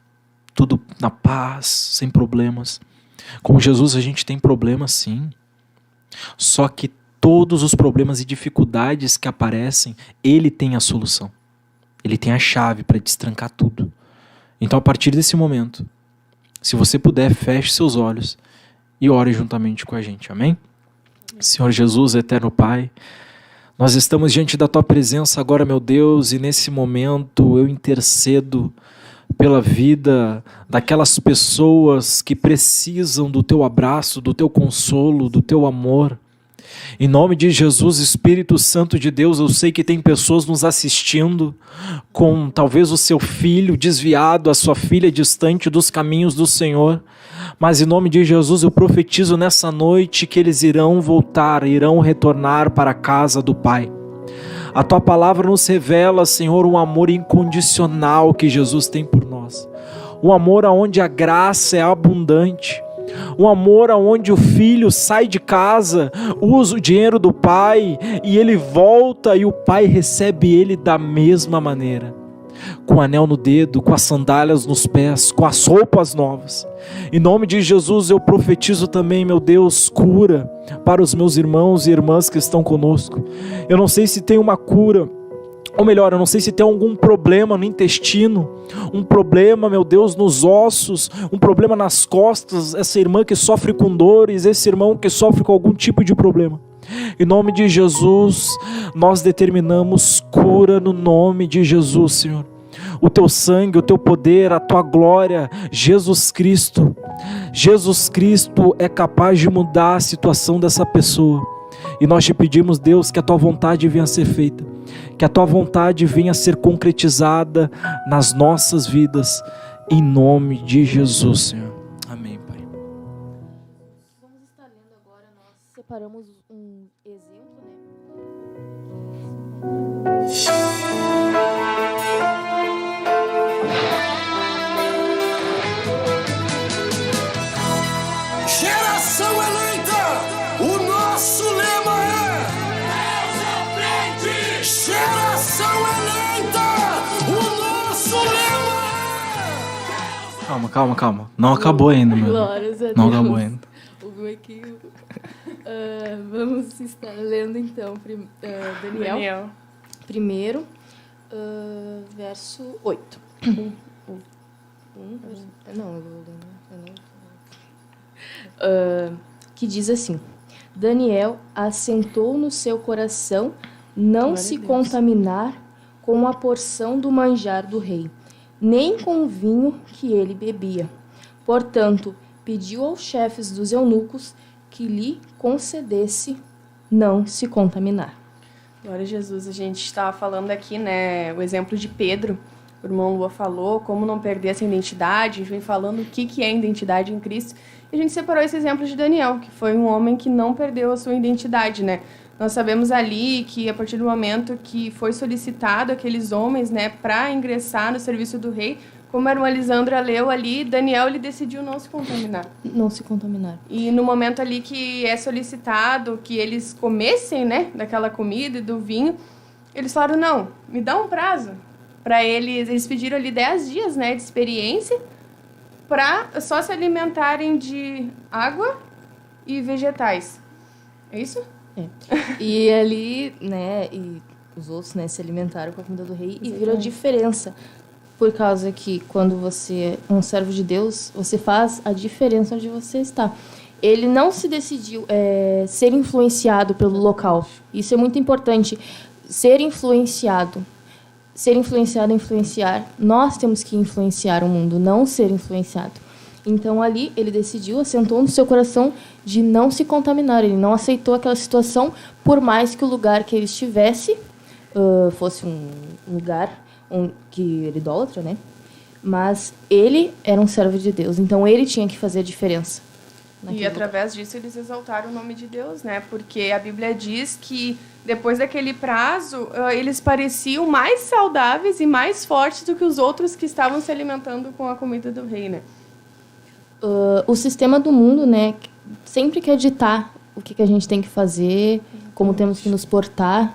tudo na paz, sem problemas. Com Jesus a gente tem problemas, sim. Só que todos os problemas e dificuldades que aparecem, Ele tem a solução. Ele tem a chave para destrancar tudo. Então, a partir desse momento, se você puder, feche seus olhos e ore juntamente com a gente. Amém? Senhor Jesus, eterno Pai, nós estamos diante da Tua presença agora, meu Deus, e nesse momento eu intercedo pela vida daquelas pessoas que precisam do Teu abraço, do Teu consolo, do Teu amor. Em nome de Jesus, Espírito Santo de Deus, eu sei que tem pessoas nos assistindo com talvez o seu filho desviado, a sua filha distante dos caminhos do Senhor. Mas em nome de Jesus eu profetizo nessa noite que eles irão voltar, irão retornar para a casa do Pai. A Tua palavra nos revela, Senhor, um amor incondicional que Jesus tem por nós. Um amor onde a graça é abundante. Um amor onde o filho sai de casa, usa o dinheiro do pai e ele volta e o pai recebe ele da mesma maneira. Com o anel no dedo, com as sandálias nos pés, com as roupas novas. Em nome de Jesus eu profetizo também, meu Deus, cura para os meus irmãos e irmãs que estão conosco. Eu não sei se tem uma cura, ou melhor, eu não sei se tem algum problema no intestino, um problema, meu Deus, nos ossos, um problema nas costas, essa irmã que sofre com dores, esse irmão que sofre com algum tipo de problema. Em nome de Jesus, nós determinamos cura no nome de Jesus, Senhor. O Teu sangue, o Teu poder, a Tua glória, Jesus Cristo é capaz de mudar a situação dessa pessoa. E nós te pedimos, Deus, que a Tua vontade venha a ser feita, que a Tua vontade venha a ser concretizada nas nossas vidas, em nome de Jesus, Senhor. Amém, Pai. Vamos estar lendo agora, nós separamos um exemplo, né? Geração eleita, o nosso lema é Deus à frente. Geração eleita, o nosso lema é Calma. Não acabou ainda, meu. Glórias a Deus. Não acabou ainda. Ouviu aqui? Vamos estar lendo então Daniel. Primeiro, verso 8. Não, eu vou ler. Que diz assim: Daniel assentou no seu coração não se contaminar com a porção do manjar do rei, nem com o vinho que ele bebia. Portanto, pediu aos chefes dos eunucos que lhe concedesse não se contaminar. Glória a Jesus. A gente estava falando aqui, né, o exemplo de Pedro. O irmão Lua falou como não perder essa identidade. A gente vem falando o que é identidade em Cristo. E a gente separou esse exemplo de Daniel, que foi um homem que não perdeu a sua identidade, né? Nós sabemos ali que a partir do momento que foi solicitado aqueles homens, né, para ingressar no serviço do rei, como a irmã Lisandra leu ali, Daniel ele decidiu não se contaminar. Não se contaminar. E no momento ali que é solicitado que eles comessem, né, daquela comida e do vinho, eles falaram, não, me dá um prazo. Para eles pediram ali 10 dias, né, de experiência para só se alimentarem de água e vegetais. É isso? E ali, né, e os outros, né, se alimentaram com a comida do rei e viram a diferença. Por causa que quando você é um servo de Deus, você faz a diferença onde você está. Ele não se decidiu ser influenciado pelo local. Isso é muito importante. Ser influenciado. Ser influenciado é influenciar. Nós temos que influenciar o mundo, não ser influenciado. Então, ali, ele decidiu, assentou no seu coração de não se contaminar. Ele não aceitou aquela situação, por mais que o lugar que ele estivesse fosse um lugar que era idólatra, né? Mas ele era um servo de Deus, então ele tinha que fazer a diferença. E através disso eles exaltaram o nome de Deus, né? Porque a Bíblia diz que depois daquele prazo, eles pareciam mais saudáveis e mais fortes do que os outros que estavam se alimentando com a comida do rei, né? O sistema do mundo, né, sempre quer ditar o que a gente tem que fazer, como temos que nos portar,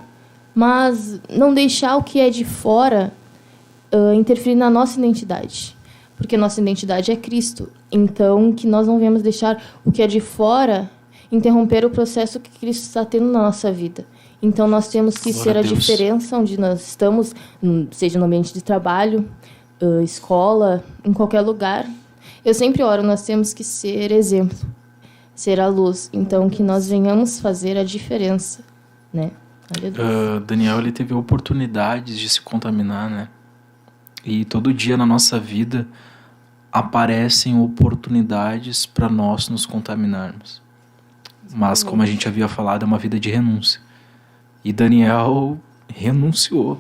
mas não deixar o que é de fora interferir na nossa identidade. Porque nossa identidade é Cristo. Então, que nós não venhamos deixar o que é de fora interromper o processo que Cristo está tendo na nossa vida. Então, nós temos que ser a diferença onde nós estamos, seja no ambiente de trabalho, escola, em qualquer lugar. Eu sempre oro, nós temos que ser exemplo, ser a luz. Então, que nós venhamos fazer a diferença, né? Daniel, ele teve oportunidades de se contaminar, né? E todo dia na nossa vida aparecem oportunidades para nós nos contaminarmos. Mas, como a gente havia falado, é uma vida de renúncia. E Daniel renunciou.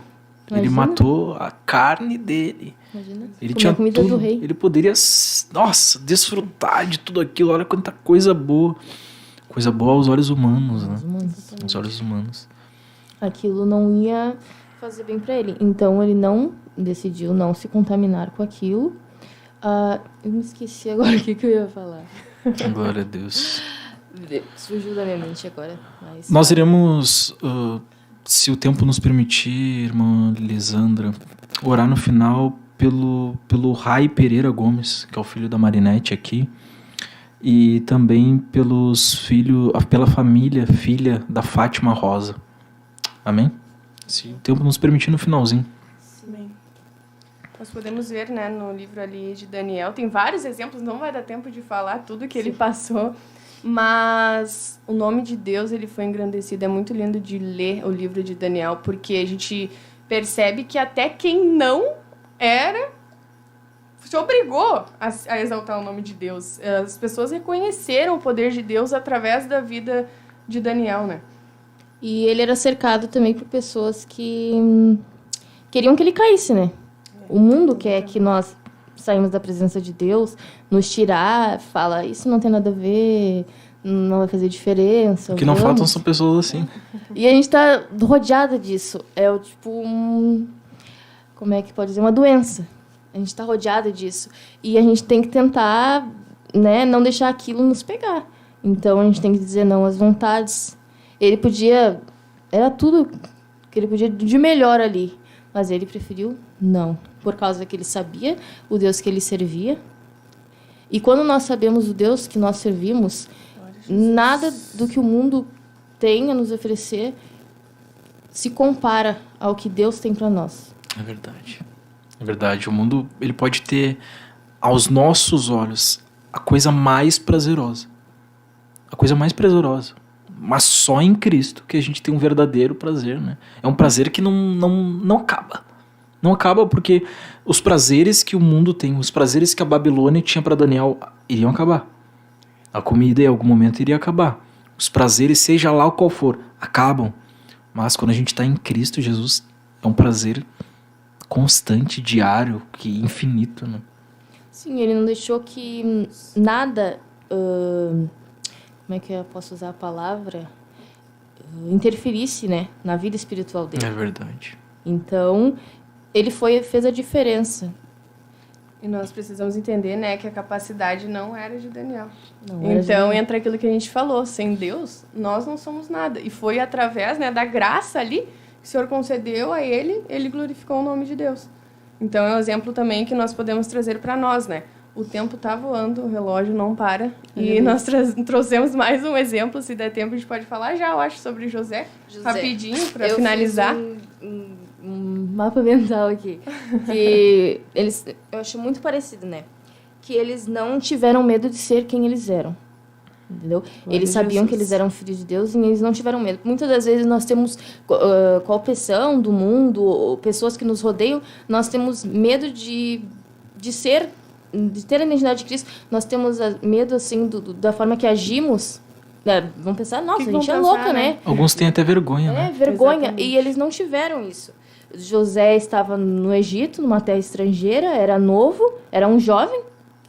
Imagina. Ele matou a carne dele. Imagina. Ele Comer tinha a comida tudo. do rei. Ele poderia, nossa, desfrutar de tudo aquilo. Olha quanta coisa boa. Coisa boa aos olhos humanos, né? Aos olhos humanos. Aquilo não ia fazer bem para ele. Então, ele decidiu não se contaminar com aquilo. Eu me esqueci agora o que eu ia falar. Glória a Deus. Surgiu da minha mente agora. Mas Nós iremos, se o tempo nos permitir, irmã Lisandra, orar no final pelo Rai Pereira Gomes, que é o filho da Marinete aqui, e também pela família, filha da Fátima Rosa. Amém? Se o tempo nos permitir, no finalzinho. Bem, nós podemos ver, né, no livro ali de Daniel, tem vários exemplos, não vai dar tempo de falar tudo que ele passou, mas o nome de Deus ele foi engrandecido. É muito lindo de ler o livro de Daniel, porque a gente percebe que até quem não era se obrigou a exaltar o nome de Deus. As pessoas reconheceram o poder de Deus através da vida de Daniel, né? E ele era cercado também por pessoas que queriam que ele caísse, né? O mundo quer que nós saímos da presença de Deus, nos tirar, fala, isso não tem nada a ver, não vai fazer diferença. O que não faltam são pessoas assim. E a gente tá rodeada disso. É o tipo como é que pode dizer? Uma doença. A gente tá rodeada disso. E a gente tem que tentar, né, não deixar aquilo nos pegar. Então, a gente tem que dizer não às vontades. Ele podia... Era tudo que ele podia de melhor ali. Mas ele preferiu não. Por causa que ele sabia o Deus que ele servia. E quando nós sabemos o Deus que nós servimos, nada do que o mundo tem a nos oferecer se compara ao que Deus tem para nós. É verdade. É verdade. O mundo, ele pode ter, aos nossos olhos, a coisa mais prazerosa. A coisa mais prazerosa. Mas só em Cristo que a gente tem um verdadeiro prazer, né? É um prazer que não acaba. Não acaba porque os prazeres que o mundo tem, os prazeres que a Babilônia tinha para Daniel, iriam acabar. A comida em algum momento iria acabar. Os prazeres, seja lá qual for, acabam. Mas quando a gente está em Cristo Jesus, é um prazer constante, diário, que infinito, né? Sim, ele não deixou que nada, como é que eu posso usar a palavra? Interferisse, né, na vida espiritual dele. É verdade. Então, ele fez a diferença. E nós precisamos entender, né, que a capacidade não era de Daniel. Não era de Então, Daniel. entra aquilo que a gente falou. Sem Deus, nós não somos nada. E foi através, né, da graça ali que o Senhor concedeu a ele glorificou o nome de Deus. Então, é um exemplo também que nós podemos trazer para nós, né? O tempo tá voando, o relógio não para. E nós trouxemos mais um exemplo, se der tempo a gente pode falar já, eu acho, sobre José. Rapidinho, para finalizar. Um mapa mental aqui. Que eu acho muito parecido, né? Que eles não tiveram medo de ser quem eles eram. Entendeu? Eles sabiam que eles eram filhos de Deus e eles não tiveram medo. Muitas das vezes nós temos, com a opressão do mundo, ou pessoas que nos rodeiam, nós temos medo de ter a identidade de Cristo. Nós temos medo, assim, da forma que agimos. Vão pensar, nossa, a gente é louca, né? Alguns têm até vergonha, né? Vergonha. Exatamente. E eles não tiveram isso. José estava no Egito, numa terra estrangeira, era novo, era um jovem,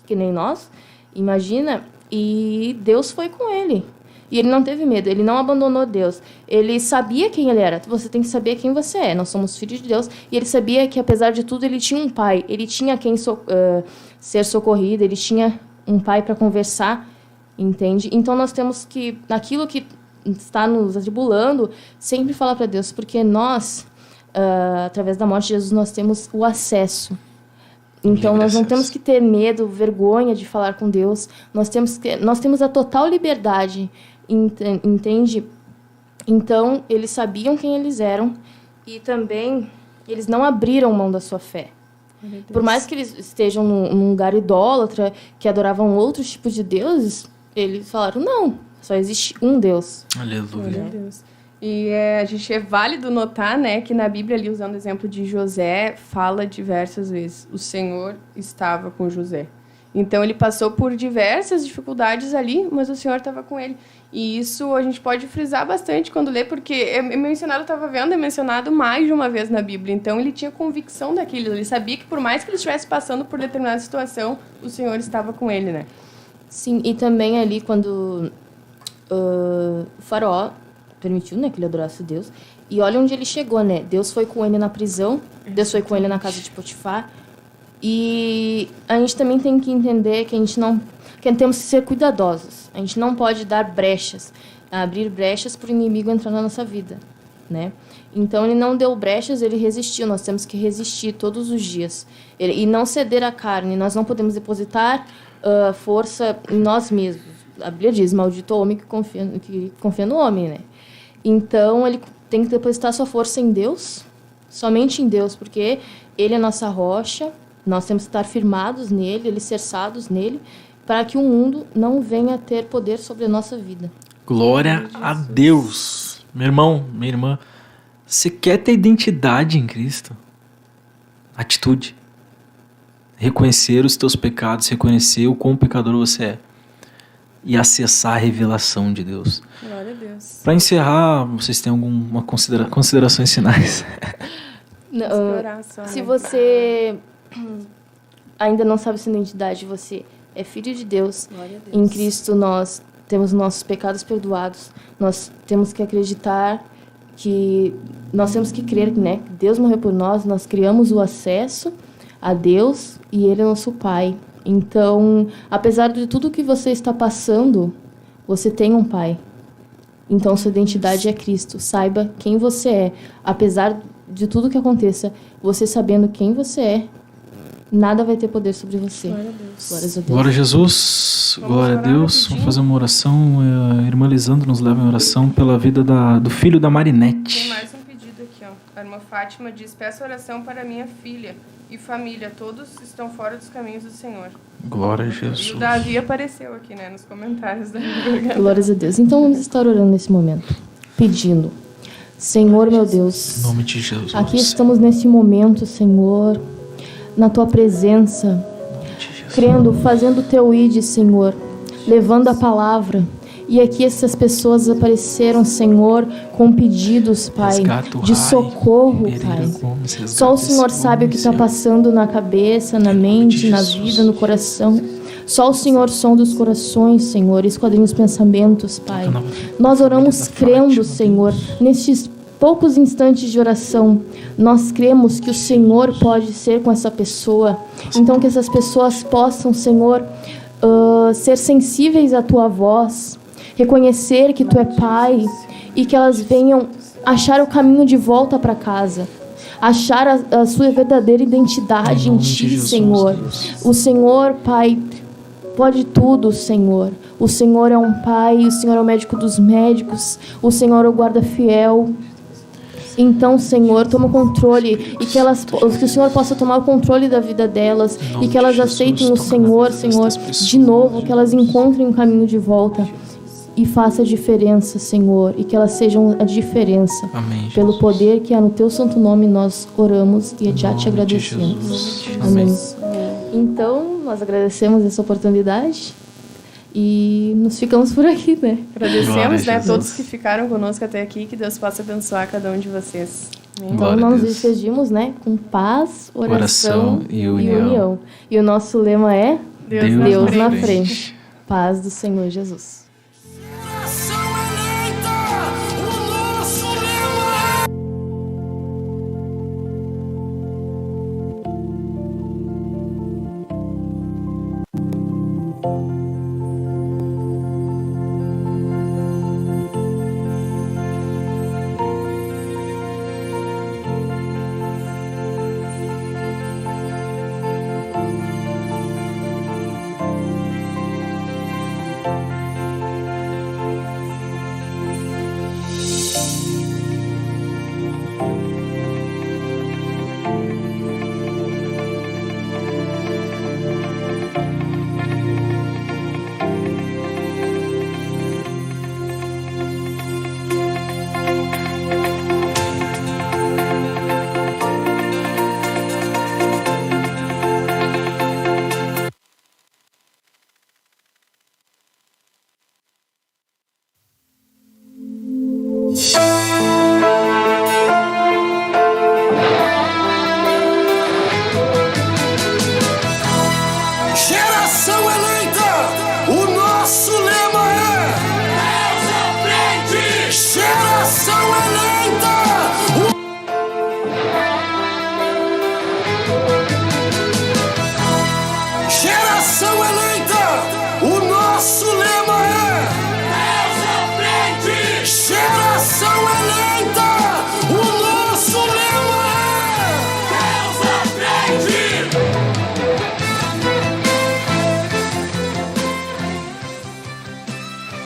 que nem nós, imagina, e Deus foi com ele. E ele não teve medo, ele não abandonou Deus. Ele sabia quem ele era. Você tem que saber quem você é. Nós somos filhos de Deus. E ele sabia que, apesar de tudo, ele tinha um pai. Ele tinha quem ser socorrido, ele tinha um pai para conversar, entende? Então, nós temos que, naquilo que está nos atribulando, sempre falar para Deus, porque nós... através da morte de Jesus, nós temos o acesso. Então, nós não temos que ter medo, vergonha de falar com Deus. Nós temos a total liberdade, entende? Então, eles sabiam quem eles eram e também eles não abriram mão da sua fé. Por mais que eles estejam num lugar idólatra, que adoravam outros tipos de deuses, eles falaram, não, só existe um Deus. Aleluia. Meu Deus. E a gente é válido notar, né, que na Bíblia, ali, usando o exemplo de José, fala diversas vezes, o Senhor estava com José. Então, ele passou por diversas dificuldades ali, mas o Senhor estava com ele. E isso a gente pode frisar bastante quando lê, porque é mencionado, eu estava vendo, é mencionado mais de uma vez na Bíblia. Então, ele tinha convicção daquilo. Ele sabia que, por mais que ele estivesse passando por determinada situação, o Senhor estava com ele, né? Sim, e também ali, quando o faraó permitiu, né, que ele adorasse Deus. E olha onde ele chegou, né? Deus foi com ele na prisão, Deus foi com ele na casa de Potifar. E a gente também tem que entender que temos que ser cuidadosos. A gente não pode dar brechas, abrir brechas para o inimigo entrar na nossa vida, né? Então, ele não deu brechas, ele resistiu. Nós temos que resistir todos os dias. E não ceder à carne. Nós não podemos depositar força em nós mesmos. A Bíblia diz, maldito o homem que confia no homem, né? Então, ele tem que depositar sua força em Deus, somente em Deus, porque ele é a nossa rocha, nós temos que estar firmados nele, alicerçados nele, para que o mundo não venha ter poder sobre a nossa vida. Glória a Deus. Meu irmão, minha irmã, você quer ter identidade em Cristo? Atitude. Reconhecer os teus pecados, reconhecer o quão pecador você é. E acessar a revelação de Deus. Glória a Deus. Para encerrar, vocês têm alguma considerações finais? Se você ainda não sabe sua identidade, você é filho de Deus. Glória a Deus. Em Cristo nós temos nossos pecados perdoados. Nós temos que acreditar que nós temos que crer, né? Que Deus morreu por nós. Nós criamos o acesso a Deus e Ele é nosso Pai. Então, apesar de tudo que você está passando, você tem um Pai. Então, sua identidade é Cristo. Saiba quem você é. Apesar de tudo que aconteça, você sabendo quem você é, nada vai ter poder sobre você. Glória a Deus. Glórias a Deus. Glória a Jesus, glória a Deus. Vamos fazer uma oração. A irmã Lisandro nos leva em oração pela vida do filho da Tem Marinete. mais um pedido aqui, ó. A irmã Fátima diz, peço oração para minha filha e família. Todos estão fora dos caminhos do Senhor. Glória a E Jesus. o Davi apareceu aqui, né, nos comentários da programa. Glórias a Deus. Então, vamos estar orando nesse momento, pedindo. Senhor, meu Deus, Em nome de Jesus. aqui estamos nesse momento, Senhor, na Tua presença, crendo, fazendo o Teu ide, Senhor, levando a palavra. E aqui essas pessoas apareceram, Senhor, com pedidos, Pai, de socorro, Pai. Só o Senhor sabe o que está passando na cabeça, na mente, na vida, no coração. Só o Senhor sonda os corações, Senhor, esquadrinha os pensamentos, Pai. Nós oramos crendo, Senhor, nestes poucos instantes de oração. Nós cremos que o Senhor pode ser com essa pessoa. Então que essas pessoas possam, Senhor, ser sensíveis à Tua voz, reconhecer que Tu é Pai e que elas venham achar o caminho de volta para casa, achar a sua verdadeira identidade em Ti, Senhor. O Senhor, Pai, pode tudo, Senhor. O Senhor é um Pai, o Senhor é o médico dos médicos, o Senhor é o guarda fiel. Então, Senhor, toma o controle e que o Senhor possa tomar o controle da vida delas e que elas aceitem o Senhor, Senhor, de novo, que elas encontrem um caminho de volta. E faça a diferença, Senhor, e que elas sejam a diferença. Amém, Pelo poder que há no Teu santo nome, nós oramos e já te agradecemos. Amém. Então, nós agradecemos essa oportunidade e nos ficamos por aqui, né? Agradecemos, né, a todos que ficaram conosco até aqui, que Deus possa abençoar cada um de vocês. Amém. Então, nós nos despedimos, né, com paz, oração e união. E o nosso lema é Deus na frente. Paz do Senhor Jesus.